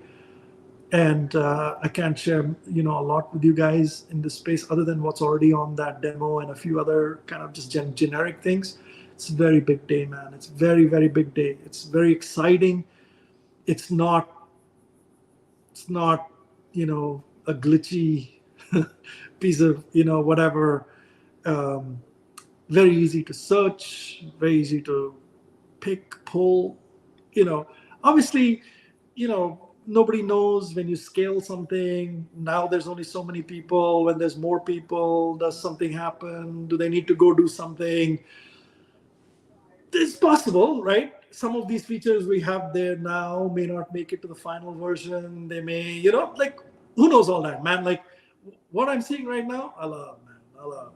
And I can't share, you know, a lot with you guys in this space other than what's already on that demo and a few other kind of just generic things. It's a very big day, man. It's very, very big day. It's very exciting. It's not, you know, a glitchy piece of, you know, whatever. Very easy to search, very easy to pick, pull, you know. Obviously, you know, nobody knows when you scale something. Now there's only so many people. When there's more people, does something happen? Do they need to go do something? It's possible, right? Some of these features we have there now may not make it to the final version. They may, you know, like, who knows all that, man? Like, what I'm seeing right now, I love, man. I love.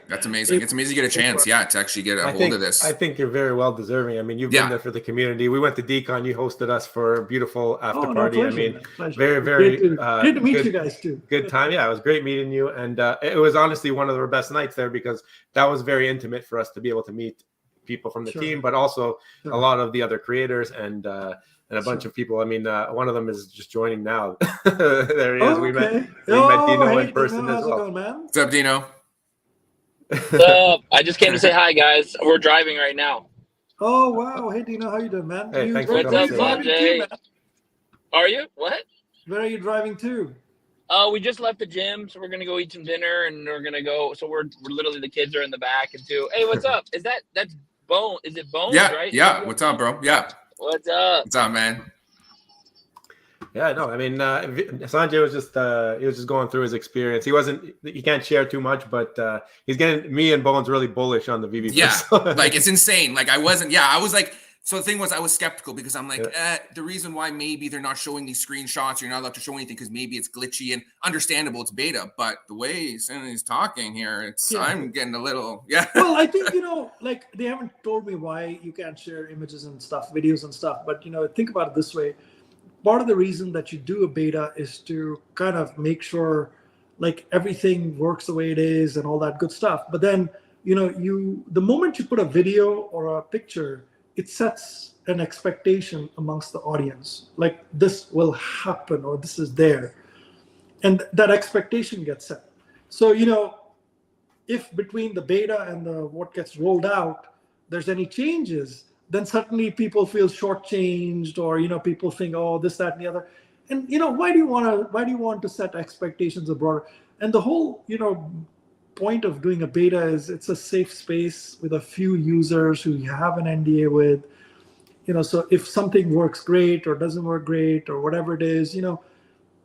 That's amazing. It's amazing to get a chance, to actually get a hold of this. I think you're very well deserving. I mean, you've been there for the community. We went to DCon. You hosted us for a beautiful after party. Pleasure, I mean, pleasure. very, very great to meet you guys too. Good time. Yeah, it was great meeting you, and it was honestly one of our best nights there because that was very intimate for us to be able to meet people from the Sure. team, but also Sure. a lot of the other creators and a bunch of people. I mean, one of them is just joining now. There he is. Oh, We met okay. Dino Hey, in person Dino, as how's it well. going, man? What's up, Dino? What's up? I just came to say hi, guys. We're driving right now. Oh, wow. Hey, Dino, how you doing, man? Hey, thanks for where coming are to you say driving to, Sanjay. man? Are you? What? Where are you driving to? We just left the gym, so we're gonna go eat some dinner, and we're gonna go. So we're literally, the kids are in the back, and too. Hey, what's up? That's Bone? Is it Bones? Yeah, Right? yeah. What's up, bro? Yeah. What's up? What's up, man? Yeah, no, I mean, Sanjay was just going through his experience. He can't share too much, but he's getting me and Bones really bullish on the VeVeVerse. Yeah, like it's insane. Like I was like, so the thing was, I was skeptical because I'm like, the reason why maybe they're not showing these screenshots, you're not allowed to show anything because maybe it's glitchy and understandable, it's beta. But the way he's talking here, I'm getting a little, Well, I think, like they haven't told me why you can't share images and stuff, videos and stuff. But, think about it this way. Part of the reason that you do a beta is to kind of make sure like everything works the way it is and all that good stuff. But then, the moment you put a video or a picture, it sets an expectation amongst the audience, like this will happen or this is there. And that expectation gets set. So, if between the beta and what gets rolled out, there's any changes, then suddenly people feel shortchanged, or people think, oh, this, that, and the other. And why do you want to set expectations abroad? And the whole point of doing a beta is it's a safe space with a few users who you have an NDA with. So if something works great or doesn't work great or whatever it is,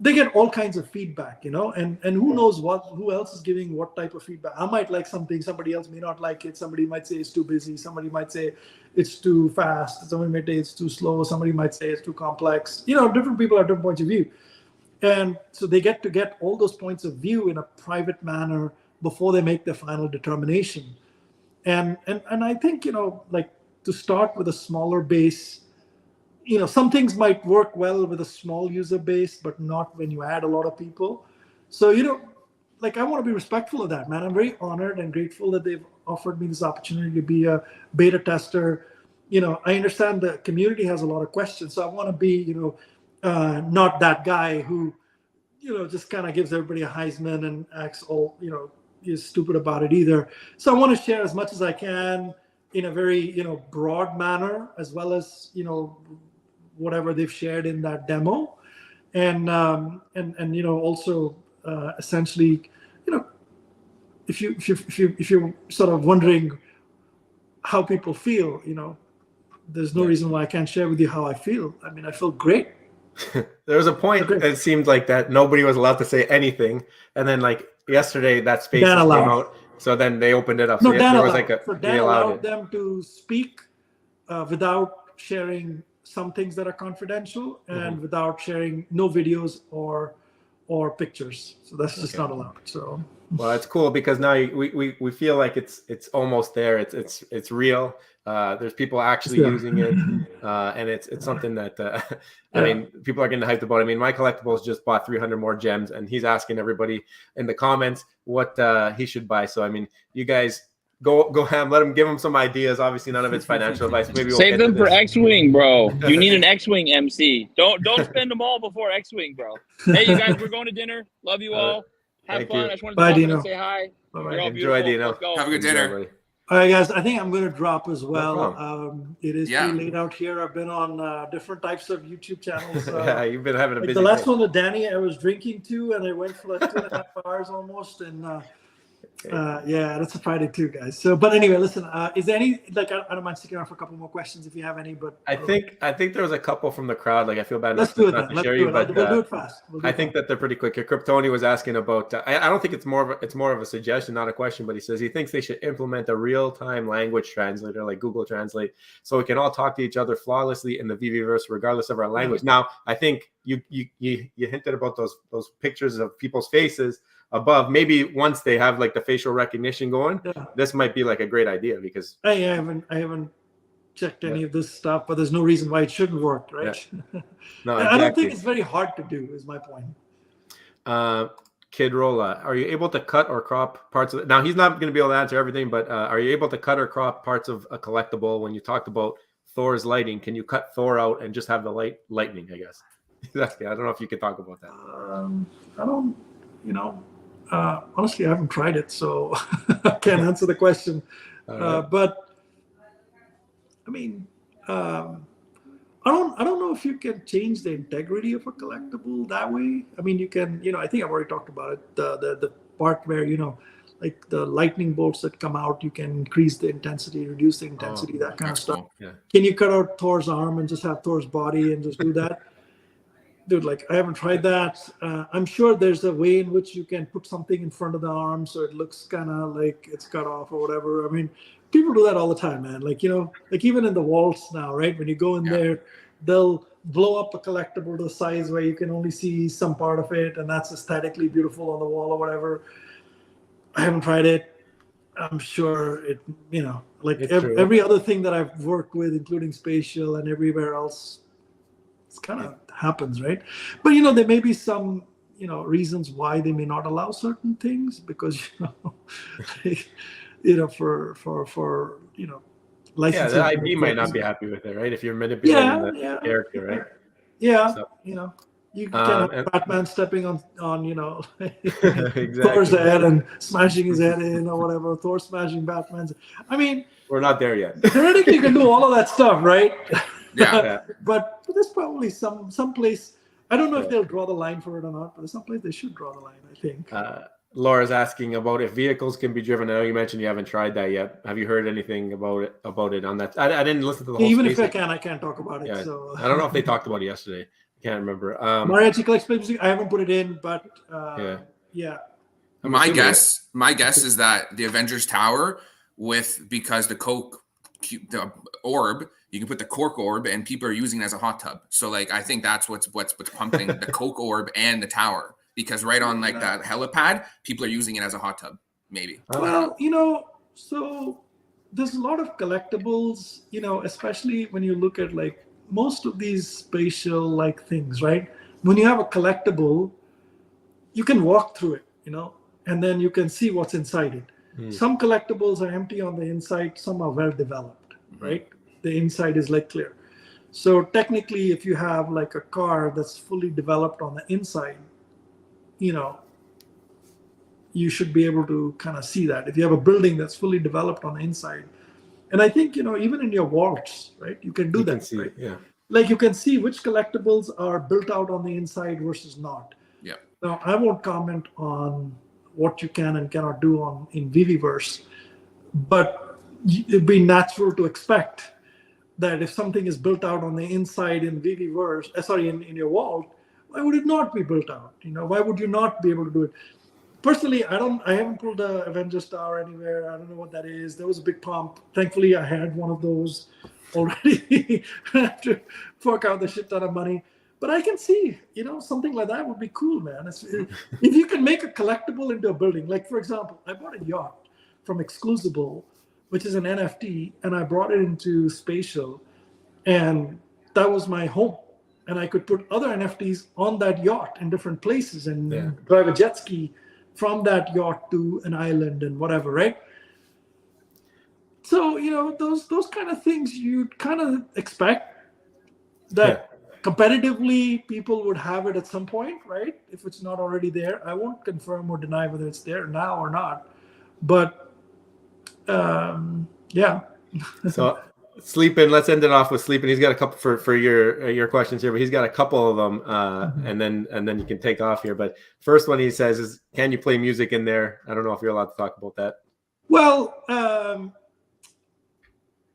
they get all kinds of feedback, and who knows who else is giving what type of feedback. I might like something, somebody else may not like it. Somebody might say it's too busy. Somebody might say it's too fast. Somebody might say it's too slow. Somebody might say it's too complex. Different people have different points of view. And so they get to get all those points of view in a private manner before they make their final determination. And I think, like to start with a smaller base, some things might work well with a small user base, but not when you add a lot of people. So, like I want to be respectful of that, man. I'm very honored and grateful that they've offered me this opportunity to be a beta tester. I understand the community has a lot of questions, so I want to be, not that guy who, just kind of gives everybody a Heisman and acts all, is stupid about it either. So I want to share as much as I can in a very, broad manner, as well as, whatever they've shared in that demo, and also essentially, if you're sort of wondering how people feel, there's no reason why I can't share with you how I feel. I mean, I feel great. There was a point that it seemed like that nobody was allowed to say anything, and then like yesterday that space came out, so then they opened it up. No, so Dan there was allowed. like So Dan allowed them to speak without sharing some things that are confidential and without sharing no videos or pictures. So that's just not allowed. So well, it's cool because now we feel like it's almost there. It's real. There's people actually using it, and it's something that I mean, people are getting hyped about. I mean, my collectibles just bought 300 more gems, and he's asking everybody in the comments what he should buy. So I mean, you guys go ham. Give him some ideas. Obviously, none of it's financial advice. Maybe we'll Save them for X-Wing, bro. You need an X-Wing MC. Don't spend them all before X-Wing, bro. Hey, you guys, we're going to dinner. Love you all. Have fun. I just wanted to Bye, pop in Dino. and say hi. Bye-bye. You're all Enjoy, beautiful. Dino. Let's go. Have a good dinner. All right, guys, I think I'm going to drop as well. No It is pretty late out here. I've been on different types of YouTube channels. Yeah, you've been having a busy the last day. one with Danny, I was drinking too, and I went for like 2.5 hours almost. And yeah, that's a Friday too, guys. So, but anyway, listen, is there any, like, I don't mind sticking around for a couple more questions if you have any, but I think there was a couple from the crowd. Like, I feel bad let's do it not then. to share you, but We'll do it fast. I think that they're pretty quick. Cryptony was asking about. I don't think it's more of a suggestion, not a question. But he says he thinks they should implement a real-time language translator like Google Translate, so we can all talk to each other flawlessly in the VeVeVerse, regardless of our language. Now, I think you hinted about those pictures of people's faces above. Maybe once they have like the facial recognition going, this might be like a great idea because I haven't checked any of this stuff, but there's no reason why it shouldn't work, right? No, I don't think it's very hard to do, is my point. Kid Rolla, are you able to cut or crop parts of it? Now, he's not going to be able to answer everything, but are you able to cut or crop parts of a collectible? When you talked about Thor's lighting, can you cut Thor out and just have the lightning, I guess? I don't know if you could talk about that. I don't, honestly, I haven't tried it, so I can't answer the question. Right. But I mean, I don't know if you can change the integrity of a collectible that way. I mean, you can, I think I've already talked about it. The part where, like the lightning bolts that come out, you can increase the intensity, reduce the intensity, that kind of stuff. Cool. Yeah. Can you cut out Thor's arm and just have Thor's body and just do that? Dude, like, I haven't tried that. I'm sure there's a way in which you can put something in front of the arm so it looks kind of like it's cut off or whatever. I mean, people do that all the time, man. Like, like even in the vaults now, right? When you go in there, they'll blow up a collectible to the size where you can only see some part of it, and that's aesthetically beautiful on the wall or whatever. I haven't tried it. I'm sure it, like every other thing that I've worked with, including Spatial and everywhere else, it's kind of happens, right? But there may be some reasons why they may not allow certain things, because for licensing. Yeah, the IP might not be happy with it, right? If you're manipulating the character, right? Yeah, So, you can have Batman stepping on exactly. Thor's head and smashing his head in or whatever. Thor smashing Batman's. I mean, we're not there yet. Theoretically, you can do all of that stuff, right? Yeah. But there's probably some place. I don't know if they'll draw the line for it or not, but there's some place they should draw the line, I think. Laura's asking about if vehicles can be driven. I know you mentioned you haven't tried that yet. Have you heard anything about it on that? I didn't listen to the whole. Even if I can't talk about it. Yeah. So I don't know if they talked about it yesterday. I can't remember. Mariachi collects music. I haven't put it in, but yeah. My guess is that the Avengers Tower, because the orb, you can put the cork orb, and people are using it as a hot tub. So like, I think that's what's pumping the coke orb and the tower, because right on like that helipad, people are using it as a hot tub. Maybe. Well, so there's a lot of collectibles, especially when you look at like most of these spatial like things, right? When you have a collectible, you can walk through it, and then you can see what's inside it. Some collectibles are empty on the inside, some are well developed, right? The inside is like clear. So technically, if you have like a car that's fully developed on the inside, you should be able to kind of see that. If you have a building that's fully developed on the inside, and I think, even in your vaults, right, you can do that. See, right? Yeah. Like you can see which collectibles are built out on the inside versus not. Yeah. Now, I won't comment on what you can and cannot do in VeVeVerse, but it'd be natural to expect that if something is built out on the inside in VeVeVerse, in your vault, why would it not be built out? Why would you not be able to do it? Personally, I haven't pulled the Avengers Tower anywhere. I don't know what that is. There was a big pump. Thankfully, I had one of those already. I have to fork out the shit ton of money. But I can see, something like that would be cool, man. If you can make a collectible into a building, like for example, I bought a yacht from Exclusible, which is an NFT, and I brought it into Spatial, and that was my home. And I could put other NFTs on that yacht in different places and drive a jet ski from that yacht to an island and whatever, right? So, those kind of things you'd kind of expect that competitively people would have it at some point, right? If it's not already there. I won't confirm or deny whether it's there now or not. But, yeah. So Sleeping, let's end it off with Sleeping. He's got a couple for your questions here, but he's got a couple of them, and then you can take off here. But first one he says is, can you play music in there? I don't know if you're allowed to talk about that. Well,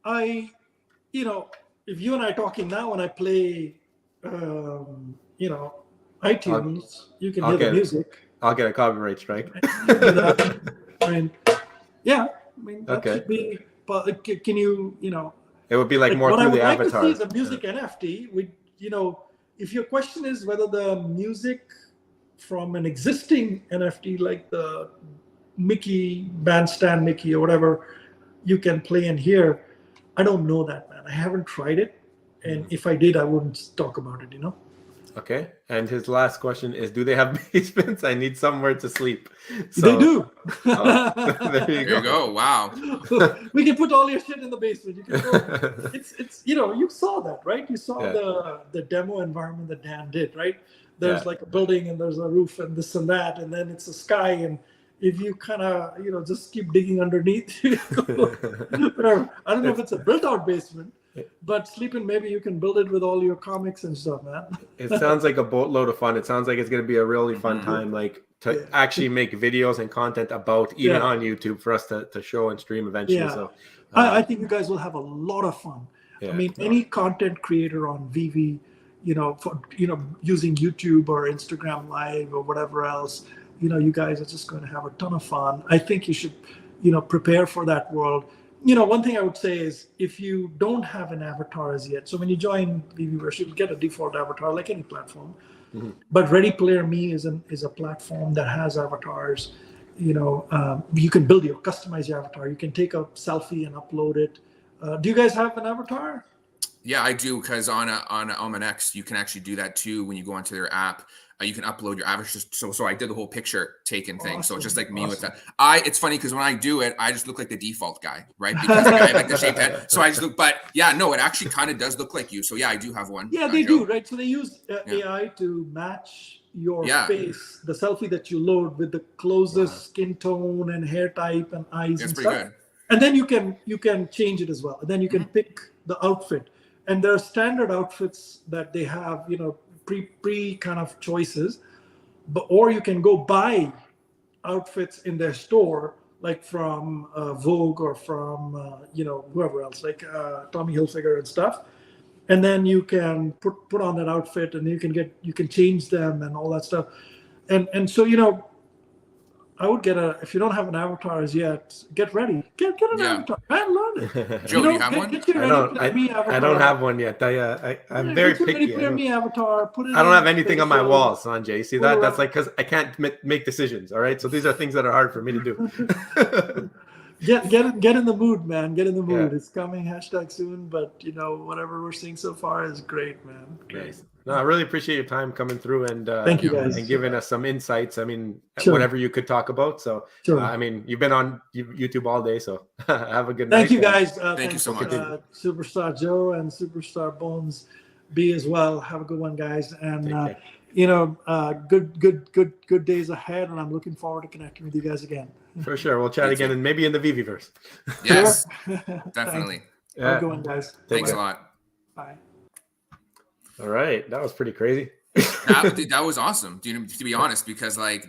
if you and I are talking now and I play, iTunes, you can hear the music. I'll get a copyright strike. That should be. But can you, It would be like more through the avatar. What I would like to see is a music NFT. If your question is whether the music from an existing NFT, like the Mickey, Bandstand Mickey or whatever, you can play and hear, I don't know that, man. I haven't tried it. And if I did, I wouldn't talk about it, Okay. And his last question is, do they have basements? I need somewhere to sleep. They do. Oh, there There you go. Wow. We can put all your shit in the basement. You can go. It's you saw that, right? You saw the demo environment that Dan did, right? There's like a building and there's a roof and this and that, and then it's a sky. And if you kind of just keep digging underneath, whatever. I don't know if it's a built-out basement, but sleeping, maybe you can build it with all your comics and stuff, man. It sounds like a boatload of fun. It sounds like it's going to be a really fun time, like to actually make videos and content about, even on YouTube, for us to show and stream eventually. Yeah. So I think you guys will have a lot of fun. Yeah. I mean, any content creator on Veve, using YouTube or Instagram Live or whatever else, you guys are just going to have a ton of fun. I think you should, prepare for that world. One thing I would say is, if you don't have an avatar as yet, so when you join VeVeVerse, you'll get a default avatar like any platform. Mm-hmm. But Ready Player Me is a platform that has avatars. You can customize your avatar. You can take a selfie and upload it. Do you guys have an avatar? Yeah, I do, because on an X, you can actually do that too. When you go onto their app, you can upload your avatar. So I did the whole picture taken thing. So just like me with that. It's funny because when I do it, I just look like the default guy, right? Because I have like the shaved head. So I just look. But yeah, no, it actually kind of does look like you. So yeah, I do have one. Yeah, they do, right? So they use AI to match your face, the selfie that you load, with the closest skin tone and hair type and eyes and stuff. Good. And then you can change it as well. And then you can pick the outfit. And there are standard outfits that they have, pre kind of choices, or you can go buy outfits in their store, like from Vogue or from whoever else, like Tommy Hilfiger and stuff. And then you can put on that outfit, and you can change them and all that stuff. And so I would if you don't have an avatar as yet, get ready. Get an avatar. Man, learn it. Joe, do you have one? I don't have one yet. I'm very picky. Avatar, put it I don't have anything on my wall, Sanjay. See that? That's like, because I can't make decisions. All right. So these are things that are hard for me to do. Get in the mood, man. Get in the mood. It's coming #soon, but whatever we're seeing so far is great, man. Great. Nice. No, I really appreciate your time coming through and thank you guys, and giving us some insights. I mean, whatever you could talk about. So I mean, you've been on YouTube all day, so have a good night. Thank you guys. Thank you so much. Superstar Joe and Superstar Bones B as well. Have a good one, guys. And good days ahead, and I'm looking forward to connecting with you guys again. For sure. We'll chat again, and maybe in the VeVeVerse. Yes, definitely. Have a good one, guys. Thanks a lot. Bye. All right. That was pretty crazy. that was awesome, to be honest, because that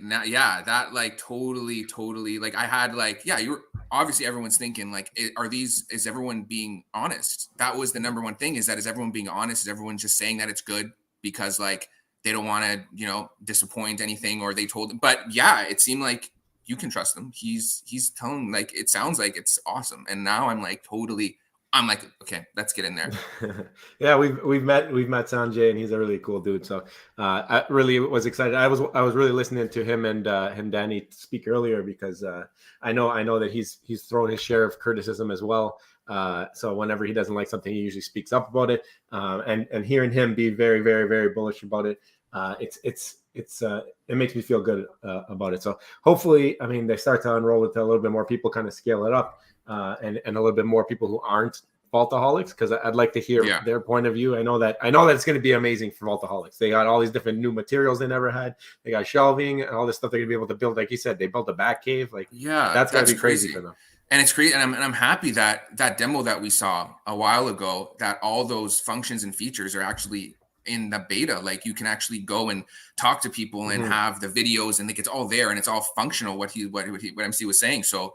totally like I had you're obviously, everyone's thinking like, is everyone being honest? That was the number one thing, is everyone being honest? Is everyone just saying that it's good because like they don't want to disappoint anything, or they told them? But yeah, it seemed like you can trust him. He's telling, like, it sounds like it's awesome. And now I'm like, okay, let's get in there. Yeah, we've met Sanjay, and he's a really cool dude. So I really was excited. I was really listening to him and Danny speak earlier, because I know that he's thrown his share of criticism as well. So whenever he doesn't like something, he usually speaks up about it. And hearing him be very, very, very bullish about it, it makes me feel good about it. So hopefully, I mean, they start to unroll it to a little bit more people, kind of scale it up, and a little bit more people who aren't Vaultaholics, because I'd like to hear their point of view. I know that it's going to be amazing for Vaultaholics. They got all these different new materials they never had. They got shelving and all this stuff they're going to be able to build. Like you said, they built a bat cave. Like, that's going to be crazy for them. And it's great. And I'm happy that demo that we saw a while ago, that all those functions and features are actually in the beta. Like, you can actually go and talk to people and have the videos, and like, it's all there and it's all functional, what MC was saying. So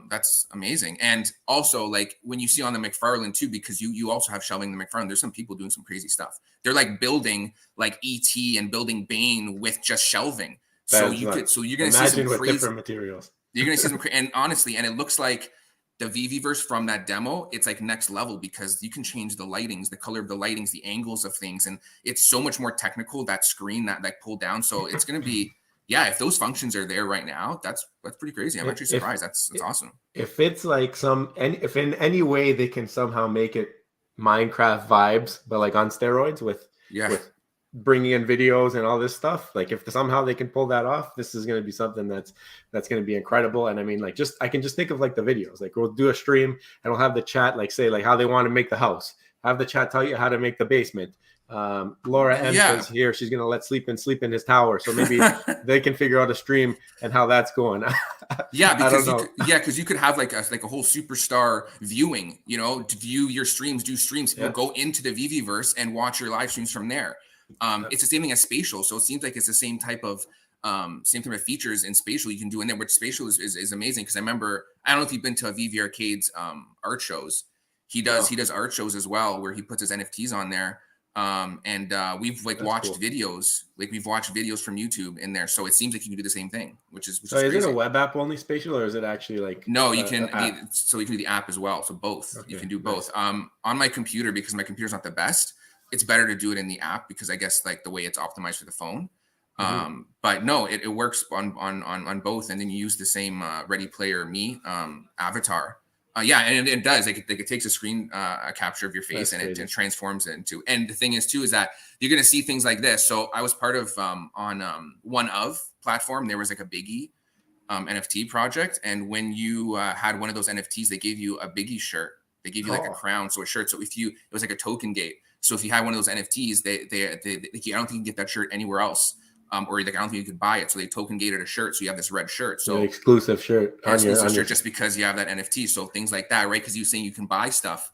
that's amazing. And also, like, when you see on the Mcfarlane too, because you also have shelving the Mcfarlane, there's some people doing some crazy stuff. They're like building like ET and building Bane with just shelving. You're going to see some crazy different materials. You're going to see some, and honestly, and it looks like the VeVeVerse from that demo, it's like next level, because you can change the lightings, the color of the lightings, the angles of things. And it's so much more technical, that screen that like pulled down. So it's going to be, if those functions are there right now, that's pretty crazy. I'm actually surprised. That's awesome. If it's like if in any way they can somehow make it Minecraft vibes, but like on steroids with bringing in videos and all this stuff. Like if somehow they can pull that off, this is going to be something that's going to be incredible. And I mean, like, I can just think of like the videos, like we'll do a stream and we'll have the chat, like say like how they want to make the house, have the chat tell you how to make the basement. Laura M says here she's gonna let sleep in his tower, so maybe they can figure out a stream and how that's going. Because you could have like a whole superstar viewing, you know, to view your streams, do streams. People go into the VeVeVerse and watch your live streams from there. It's the same thing as spatial, so it seems like it's the same type of features in spatial you can do in there. But spatial is amazing because I remember, I don't know if you've been to a VV Arcade's art shows. He does art shows as well where he puts his NFTs on there. We've like watched videos, we've watched videos from YouTube in there, so it seems like you can do the same thing, which is so is it a web app only spatial, or is it actually like no you can so you can do the app as well, so both. You can do both. On my computer, because my computer's not the best, it's better to do it in the app because I guess like the way it's optimized for the phone. But no, it works on both, and then you use the same Ready Player Me avatar. And it does. Like it takes a screen capture of your face and it transforms it into. And the thing is too is that you're gonna see things like this. So I was part of on One Of platform. There was like a Biggie NFT project, and when you had one of those NFTs, they gave you a Biggie shirt. They gave you like a crown, so a shirt. So it was like a token gate. So if you had one of those NFTs, they I don't think you can get that shirt anywhere else. Or like I don't think you could buy it, so they token gated a shirt, so you have this red shirt, so an exclusive shirt, just because you have that NFT. So things like that, right? Because you're saying you can buy stuff.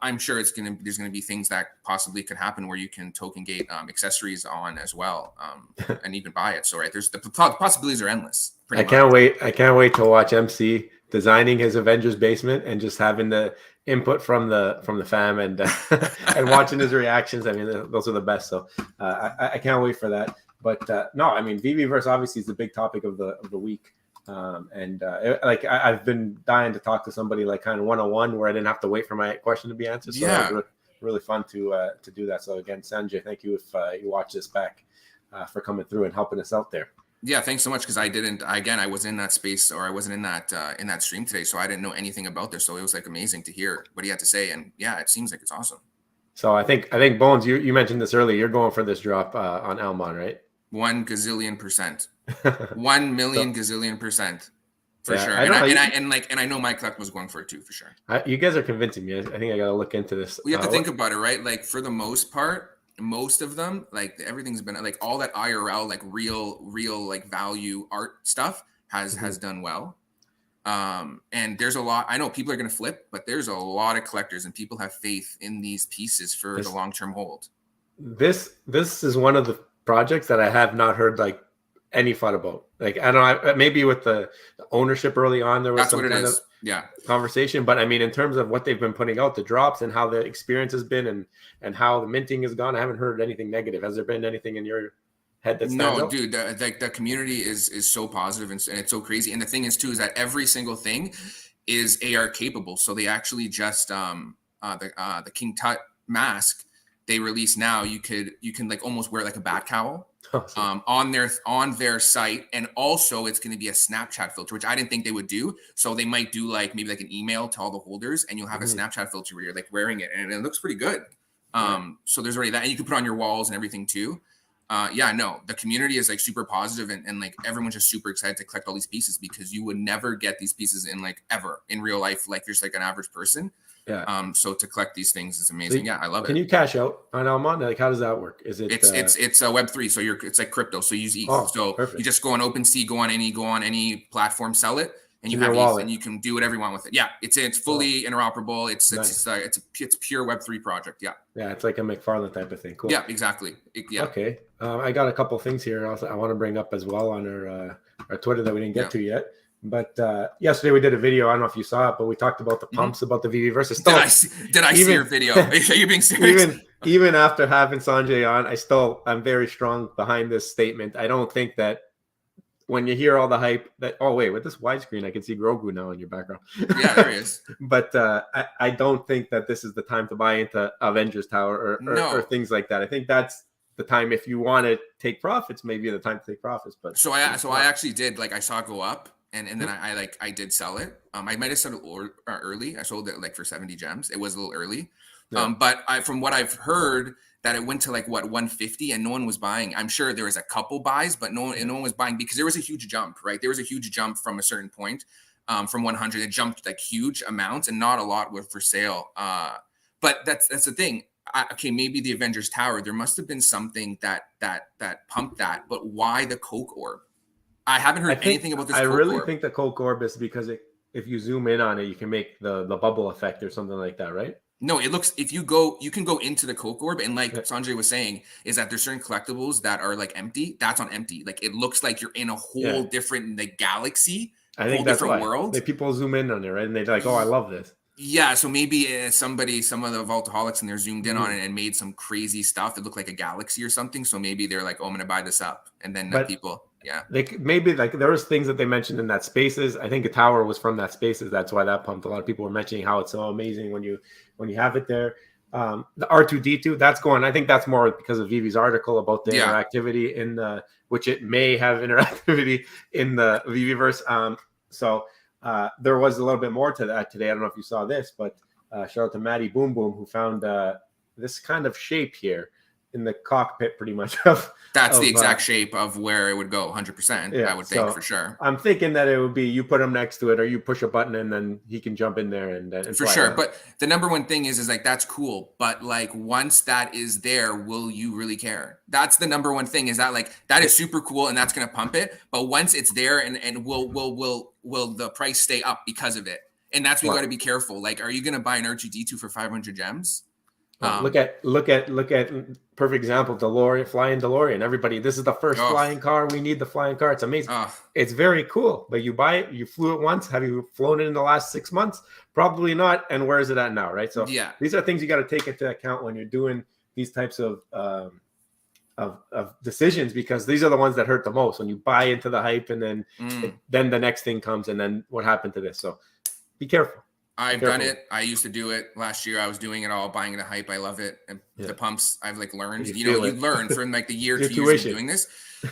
I'm sure there's gonna be things that possibly could happen where you can token gate accessories on as well, and even buy it. So right, there's the possibilities are endless. I can't wait to watch MC designing his Avengers basement and just having the input from the fam and and watching his reactions. I mean, those are the best. So I can't wait for that. But no, I mean, VeVeVerse obviously is the big topic of the week, I've been dying to talk to somebody like kind of one-on-one where I didn't have to wait for my question to be answered. So it was really fun to do that. So again, Sanjay, thank you if you watch this back for coming through and helping us out there. Yeah, thanks so much. Because I was in that space, or I wasn't in that stream today, so I didn't know anything about this. So it was like amazing to hear what he had to say, and yeah, it seems like it's awesome. So I think Bones, you mentioned this earlier. You're going for this drop on Elmon, right? 1 gazillion %, 1 million gazillion % for sure. And I know my collect was going for it too, for sure. You guys are convincing me. I think I got to look into this. We have to think about it, right? Like for the most part, most of them, like everything's been like all that IRL, like real like value art stuff has done well. And there's a lot. I know people are going to flip, but there's a lot of collectors and people have faith in these pieces for the long-term hold. This is one of the projects that I have not heard like any thought about. Like I don't know, maybe with the ownership early on there was some kind of conversation, but I mean in terms of what they've been putting out, the drops and how the experience has been and how the minting has gone, I haven't heard anything negative. Has there been anything in your head that's no, dude? The community is so positive and it's so crazy. And the thing is too is that every single thing is AR capable. So they actually just the King Tut mask they release now, you can like almost wear like a bat cowl on their site, and also it's going to be a Snapchat filter, which I didn't think they would do. So they might do like maybe like an email to all the holders, and you'll have a Snapchat filter where you're like wearing it, and it looks pretty good. So there's already that, and you can put on your walls and everything too. The community is like super positive, and like everyone's just super excited to collect all these pieces because you would never get these pieces in like ever in real life, like just like an average person. So to collect these things is amazing. I love it. Can you cash out on Elmon? Like, how does that work? Is it? It's a Web3, so it's like crypto. So you use ETH. You just go on OpenSea, go on any platform, sell it, and you have ETH, and you can do whatever you want with it. Yeah, it's fully interoperable. It's pure Web3 project. Yeah, it's like a Mcfarlane type of thing. Cool. Yeah, exactly. Okay. I got a couple things here also I want to bring up as well on our Twitter that we didn't get to yet. But yesterday we did a video. I don't know if you saw it, but we talked about the pumps about the VeVeVerse. Did I see your video? Are you being serious? Even after having Sanjay on, I'm very strong behind this statement. I don't think that when you hear all the hype that, oh wait, with this widescreen, I can see Grogu now in your background. Yeah, there he is. But I don't think that this is the time to buy into Avengers Tower or things like that. I think that's the time if you want to take profits, maybe the time to take profits. But I actually did, like I saw it go up. And then I did sell it. I might have sold it early. I sold it like for 70 gems. It was a little early. But from what I've heard, that it went to like what 150 and no one was buying. I'm sure there was a couple buys, but no one was buying because there was a huge jump, right? There was a huge jump from a certain point, from 100. It jumped like huge amounts, and not a lot were for sale. But that's the thing. Okay, maybe the Avengers Tower. There must have been something that pumped that. But why the Coke Orb? I haven't heard anything about this. I Coke really Orb. think the Coke Orb is because if you zoom in on it, you can make the bubble effect or something like that, right? No, it looks, if you go, you can go into the Coke Orb, and like Sanjay was saying, is that there's certain collectibles that are like empty. That's on empty. Like it looks like you're in a whole different like galaxy. I think that's why world. People zoom in on it, right? And they're like, "Oh, I love this." Yeah, so maybe some of the Vaultaholics and they're zoomed in on it and made some crazy stuff that looked like a galaxy or something. So maybe they're like, "Oh, I'm gonna buy this up," and then people, maybe like there was things that they mentioned in that Spaces. I think the tower was from that Spaces. That's why that pumped. A lot of people were mentioning how it's so amazing when you have it there. The R2D2, that's going. I think that's more because of Veve's article about the interactivity in the, which it may have interactivity in the VeVeVerse. So there was a little bit more to that today. I don't know if you saw this, but shout out to Maddie Boom Boom, who found this kind of shape here in the cockpit, pretty much. That's the exact shape of where it would go, 100%. I would think for sure. I'm thinking that it would be you put him next to it, or you push a button and then he can jump in there and for sure. But the number one thing is like that's cool, but like once that is there, will you really care? That's the number one thing. Is that like that is super cool and that's gonna pump it. But once it's there, and will the price stay up because of it? And that's we got to be careful. Like, are you gonna buy an R2D2 for 500 gems? Look at perfect example, flying DeLorean. Everybody, this is the first flying car. We need the flying car. It's amazing. It's very cool, but you buy it, you flew it once. Have you flown it in the last 6 months? Probably not. And where is it at now? Right. So these are things you got to take into account when you're doing these types of decisions, because these are the ones that hurt the most when you buy into the hype, and then then the next thing comes, and then what happened to this? So be careful. I've done it. I used to do it last year. I was doing it all, buying the hype. I love it. And the pumps, I've like learned, you learn from like the year, 2 years of doing this,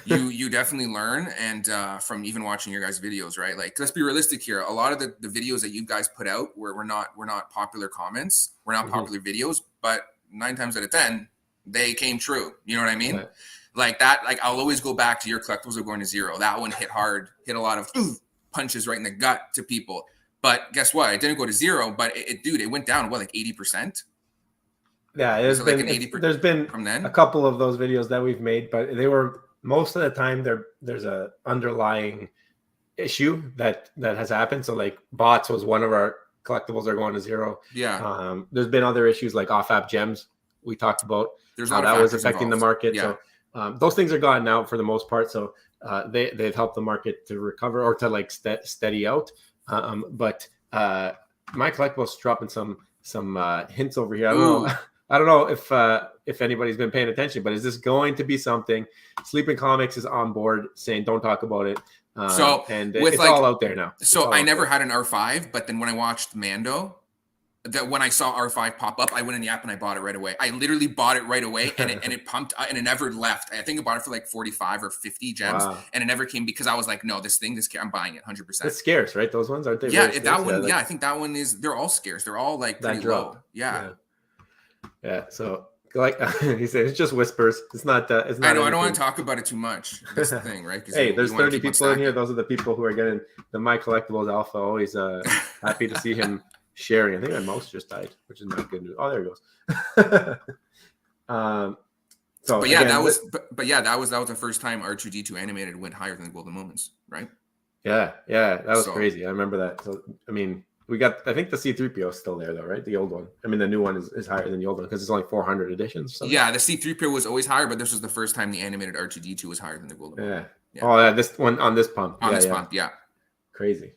you definitely learn. And from even watching your guys' videos, right? Like, let's be realistic here. A lot of the videos that you guys put out we're not popular comments. We're not popular videos, but 9 times out of 10, they came true. You know what I mean? Right. Like that, like I'll always go back to your collectibles are going to zero. That one hit hard, hit a lot of punches right in the gut to people. But guess what? It didn't go to zero, but it went down, what, like 80%? Yeah, there's been from then? A couple of those videos that we've made, but they were, most of the time there's a underlying issue that has happened. So like bots was one of our collectibles are going to zero. Yeah. There's been other issues like off-app gems we talked about. There's how that was affecting the market. Yeah. So those things are gone now for the most part. So they've helped the market to recover or to like steady out. But my collectibles dropping some hints over here. I don't know if anybody's been paying attention, but is this going to be something? Sleeping Comics is on board saying don't talk about it. And it's like, all out there now. So I never had an R5, but then when I watched Mando, that when I saw R5 pop up, I went in the app and I bought it right away. I literally bought it right away, and it pumped, and it never left. I think I bought it for like 45 or 50 gems, and it never came because I was like, no, this I'm buying it 100%. It's scarce, right? Those ones, aren't they? Yeah, that one. Yeah, I think that one is. They're all scarce. They're all like pretty low. Yeah. So like he said, it's just whispers. It's not. It's not. I know. I don't want to talk about it too much. That's the thing, right? Hey, there's 30 people in here. Those are the people who are getting the My Collectibles Alpha. Always happy to see him sharing. I think my mouse just died, which is not good news. Oh, there it goes. So, but yeah, again, that was the first time R2D2 animated went higher than the Golden Moments, right? Yeah, that was crazy. I remember that. So I mean, I think the C3PO is still there though, right? The old one. I mean, the new one is higher than the old one because it's only 400 editions. Yeah, the C3PO was always higher, but this was the first time the animated R2D2 was higher than the Golden Moment. Yeah. Oh, yeah, this one on this pump. Pump, yeah. Crazy.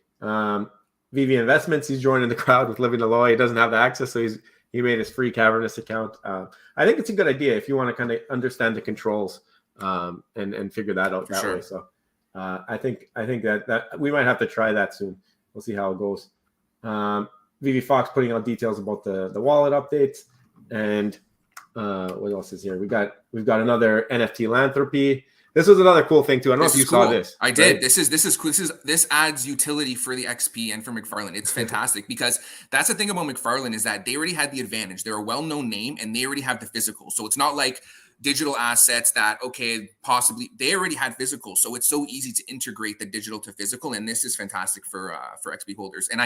Veve Investments, he's joining the crowd with Living Aloy. He doesn't have the access, so he made his free cavernous account. I think it's a good idea if you want to kind of understand the controls and figure that out that way. So I think that we might have to try that soon. We'll see how it goes. Veve Fox putting out details about the wallet updates, and what else is here? We've got another NFT Lanthropy. This was another cool thing too. I don't know if you saw Cool. this. I did. right? This is cool. This adds utility for the XP and for Mcfarlane. It's fantastic because that's the thing about Mcfarlane is that they already had the advantage. They're a well-known name and they already have the physical. So it's not like digital assets that possibly they already had physical. So it's so easy to integrate the digital to physical, and this is fantastic for XP holders. And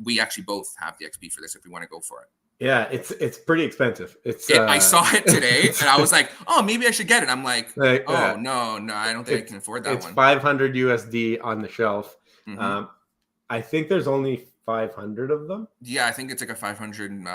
we actually both have the XP for this if we want to go for it. Yeah, it's pretty expensive. I saw it today and I was like, oh, maybe I should get it. I'm like, no, I don't think I can afford that it's one. 500 USD on the shelf. Mhm. I think there's only 500 of them. Yeah, I think it's like a 500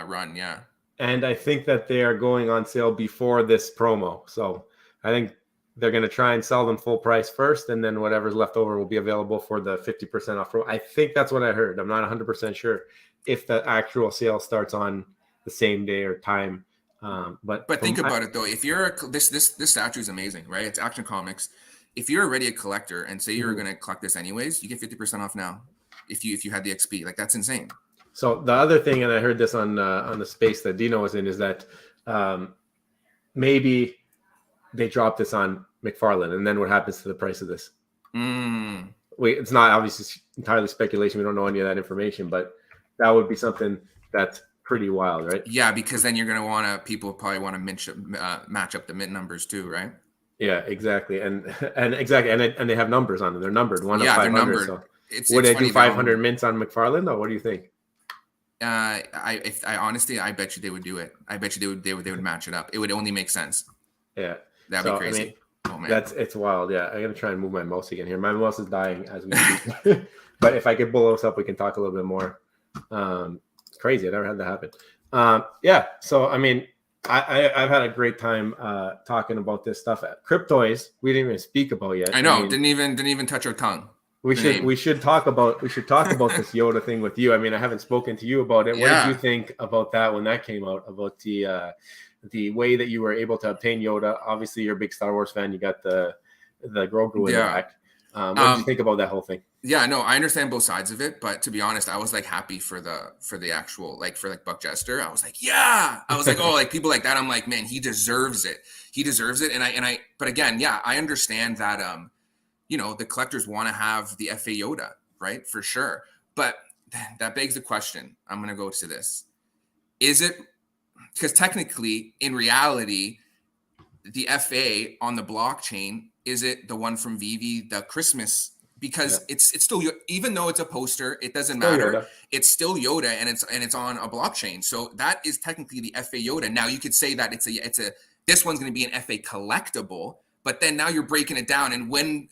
run. Yeah. And I think that they are going on sale before this promo. So I think they're going to try and sell them full price first, and then whatever's left over will be available for the 50% off. I think that's what I heard. I'm not 100% sure if the actual sale starts on the same day or time. But think about it though. If you're this statue is amazing, right? It's Action Comics. If you're already a collector and say you're going to collect this anyways, you get 50% off now. If you had the XP, like that's insane. So the other thing, and I heard this on the space that Dino was in, is that maybe they drop this on Mcfarlane, and then what happens to the price of this? It's not obviously entirely speculation. We don't know any of that information, but that would be something that's pretty wild, right? Yeah, because then you're gonna people probably want to match up the mint numbers too, right? Yeah, exactly, and they have numbers on them. They're numbered 1 of 500. They're numbered. So would they do 500 mints on Mcfarlane though? What do you think? I honestly, I bet you they would do it. I bet you they would match it up. It would only make sense. Yeah, that'd be crazy. I mean, oh man, it's wild. Yeah, I'm gonna try and move my mouse again here. My mouse is dying as we speak. But if I could blow us up, we can talk a little bit more. It's crazy. I never had that happen. Yeah. So I mean, I've had a great time talking about this stuff. Cryptoys, we didn't even speak about yet. I know. Didn't even touch our tongue. We should talk about this Yoda thing with you. I mean, I haven't spoken to you about it. What did you think about that when that came out? About the way that you were able to obtain Yoda? Obviously, you're a big Star Wars fan. You got the Grogu in the back. What did you think about that whole thing? Yeah, no, I understand both sides of it, but to be honest, I was like happy for the actual for Buck Jester. I was like, yeah. I was like, oh, like people like that. I'm like, man, he deserves it. He deserves it. And I but again, yeah, I understand that the collectors want to have the FA Yoda, right? For sure. But that begs the question. I'm gonna go to this. Is it because technically in reality, the FA on the blockchain, is it the one from Veve, the Christmas? Because it's still, even though it's a poster, it doesn't matter. Yoda. It's still Yoda, and it's on a blockchain. So that is technically the FA Yoda. Now you could say that this one's going to be an FA collectible, but then now you're breaking it down. And when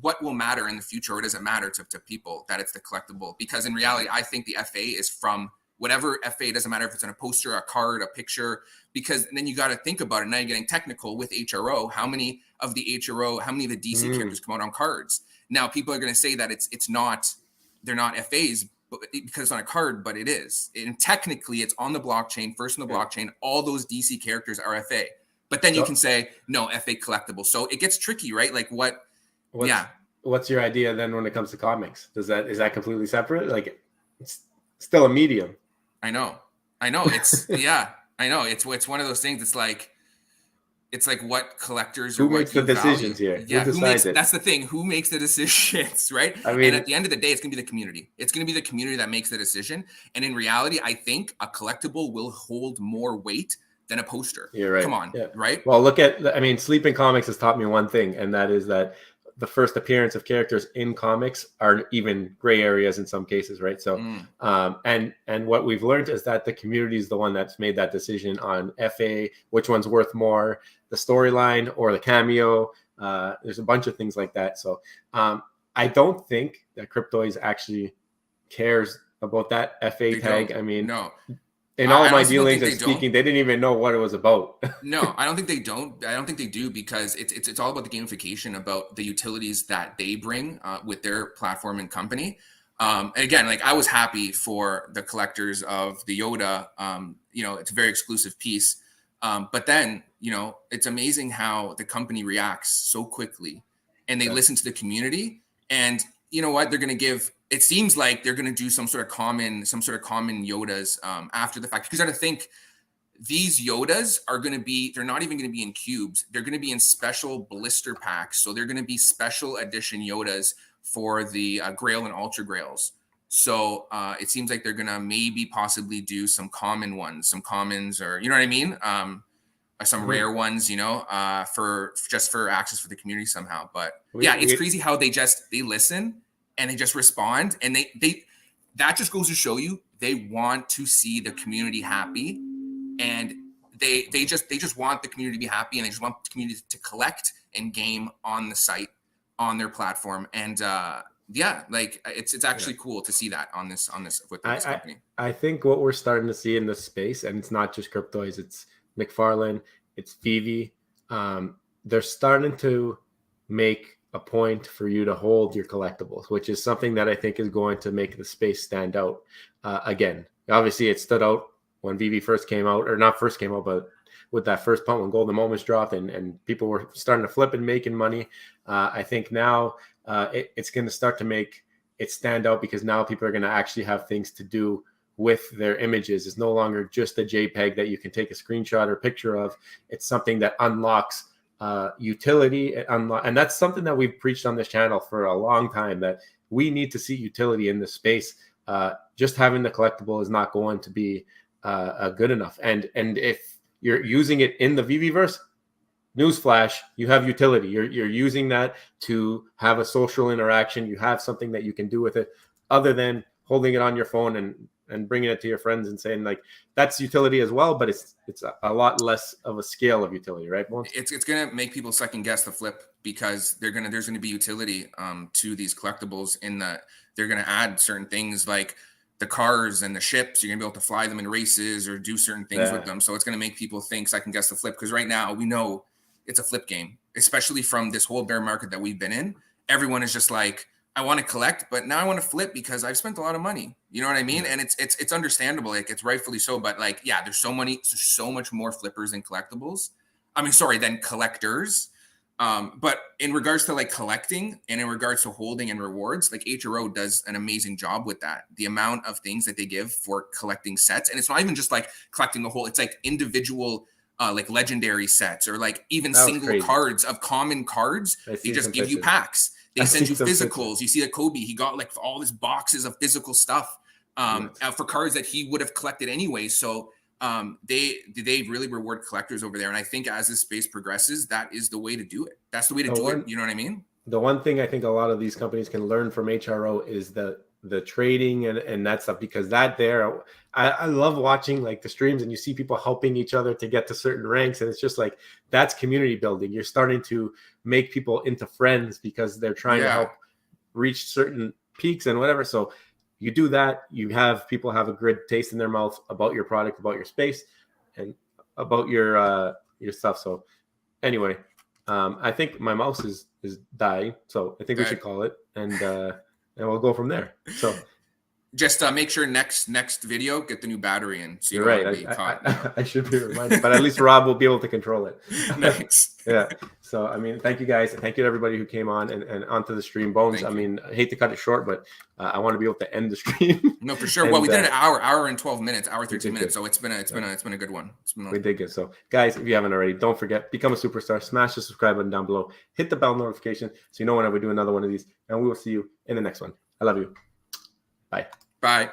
what will matter in the future, or does it matter to people that it's the collectible? Because in reality, I think the FA is from whatever FA. It doesn't matter if it's on a poster, a card, a picture. Because then you got to think about it. Now you're getting technical with HRO. How many of the DC characters come out on cards? Now people are going to say that they're not FAs because it's on a card, but it is. And technically it's on the blockchain, first on the blockchain. All those DC characters are FA. But then you can say, no, FA collectible. So it gets tricky, right? Like what's your idea then when it comes to comics? Is that completely separate? Like it's still a medium. I know. It's I know. It's one of those things. It's like what collectors who makes the decisions here? Yeah, that's the thing. Who makes the decisions, right? I mean, and at the end of the day, it's gonna be the community. It's gonna be the community that makes the decision. And in reality, I think a collectible will hold more weight than a poster. You're right. Come on, right? Well, Sleeping Comics has taught me one thing, and that is that the first appearance of characters in comics are even gray areas in some cases, right? So, and what we've learned is that the community is the one that's made that decision on FA, which one's worth more, the storyline or the cameo. There's a bunch of things like that. So, I don't think that Cryptoys actually cares about that FA tag. Don't. I mean, no. In all my dealings and speaking, they didn't even know what it was about. No, I don't think they don't. I don't think they do because it's all about the gamification, about the utilities that they bring with their platform and company. Again, like I was happy for the collectors of the Yoda. It's a very exclusive piece. But then, it's amazing how the company reacts so quickly and they listen to the community. And you know what? They're going to give. It seems like they're going to do some sort of common Yodas after the fact. Because you got to think, these Yodas are going to be, they're not even going to be in cubes. They're going to be in special blister packs. So they're going to be special edition Yodas for the Grail and Ultra Grails. So it seems like they're going to maybe possibly do some common ones, some commons, or, you know what I mean? Some rare ones, you know, for access for the community somehow. But it's crazy how they listen and they just respond, and they that just goes to show you they want to see the community happy, and they just want the community to be happy, and they just want the community to collect and game on the site, on their platform. And like it's actually cool to see that on this with this company. I think what we're starting to see in this space, and it's not just Cryptoys, it's Mcfarlane, it's Veve. They're starting to make a point for you to hold your collectibles, which is something that I think is going to make the space stand out. Again, obviously it stood out when Veve first came out, or not first came out, but with that first pump when Golden Moments dropped and people were starting to flip and making money. I think now it's going to start to make it stand out, because now people are going to actually have things to do with their images. It's no longer just a JPEG that you can take a screenshot or picture of. It's something that unlocks utility, and that's something that we've preached on this channel for a long time, that we need to see utility in this space. Just having the collectible is not going to be good enough. And if you're using it in the VeVeVerse, newsflash, you have utility. You're using that to have a social interaction. You have something that you can do with it other than holding it on your phone and bringing it to your friends and saying, like, that's utility as well, but it's a lot less of a scale of utility, right? It's gonna make people second guess the flip, because there's gonna be utility to these collectibles, in that they're gonna add certain things like the cars and the ships. You're gonna be able to fly them in races or do certain things with them. So it's gonna make people think second guess the flip, because right now we know it's a flip game, especially from this whole bear market that we've been in. Everyone is just like, I want to collect, but now I want to flip because I've spent a lot of money. You know what I mean? And it's understandable. Like, it's rightfully so. But like, yeah, there's so much more flippers than collectibles. Than collectors. But in regards to like collecting, and in regards to holding and rewards, like HRO does an amazing job with that. The amount of things that they give for collecting sets, and it's not even just like collecting the whole. It's like individual, like legendary sets, or like even single cards of common cards. They just give you packs. They send you physicals. You see that Kobe, he got like all these boxes of physical stuff for cards that he would have collected anyway. So they really reward collectors over there. And I think as this space progresses, that is the way to do it. That's the way to do it. You know what I mean? The one thing I think a lot of these companies can learn from HRO is the trading and that stuff, because I love watching like the streams, and you see people helping each other to get to certain ranks, and it's just like, that's community building. You're starting to make people into friends because they're trying to help reach certain peaks and whatever. So you do that, you have people have a good taste in their mouth about your product, about your space, and about your stuff. So anyway, I think my mouse is dying, so I think we should call it, and we'll go from there. So just make sure next video, get the new battery in. So you're right. I should be reminded, but at least Rob will be able to control it. Nice. Yeah. So, thank you guys. Thank you to everybody who came on and onto the stream. Bones, I hate to cut it short, but I want to be able to end the stream. No, for sure. Well, we did an hour and 12 minutes, hour 13 minutes. So it's been a good one. We did good. So guys, if you haven't already, don't forget, become a superstar, smash the subscribe button down below, hit the bell notification so you know whenever we do another one of these, and we will see you in the next one. I love you. Bye. Bye.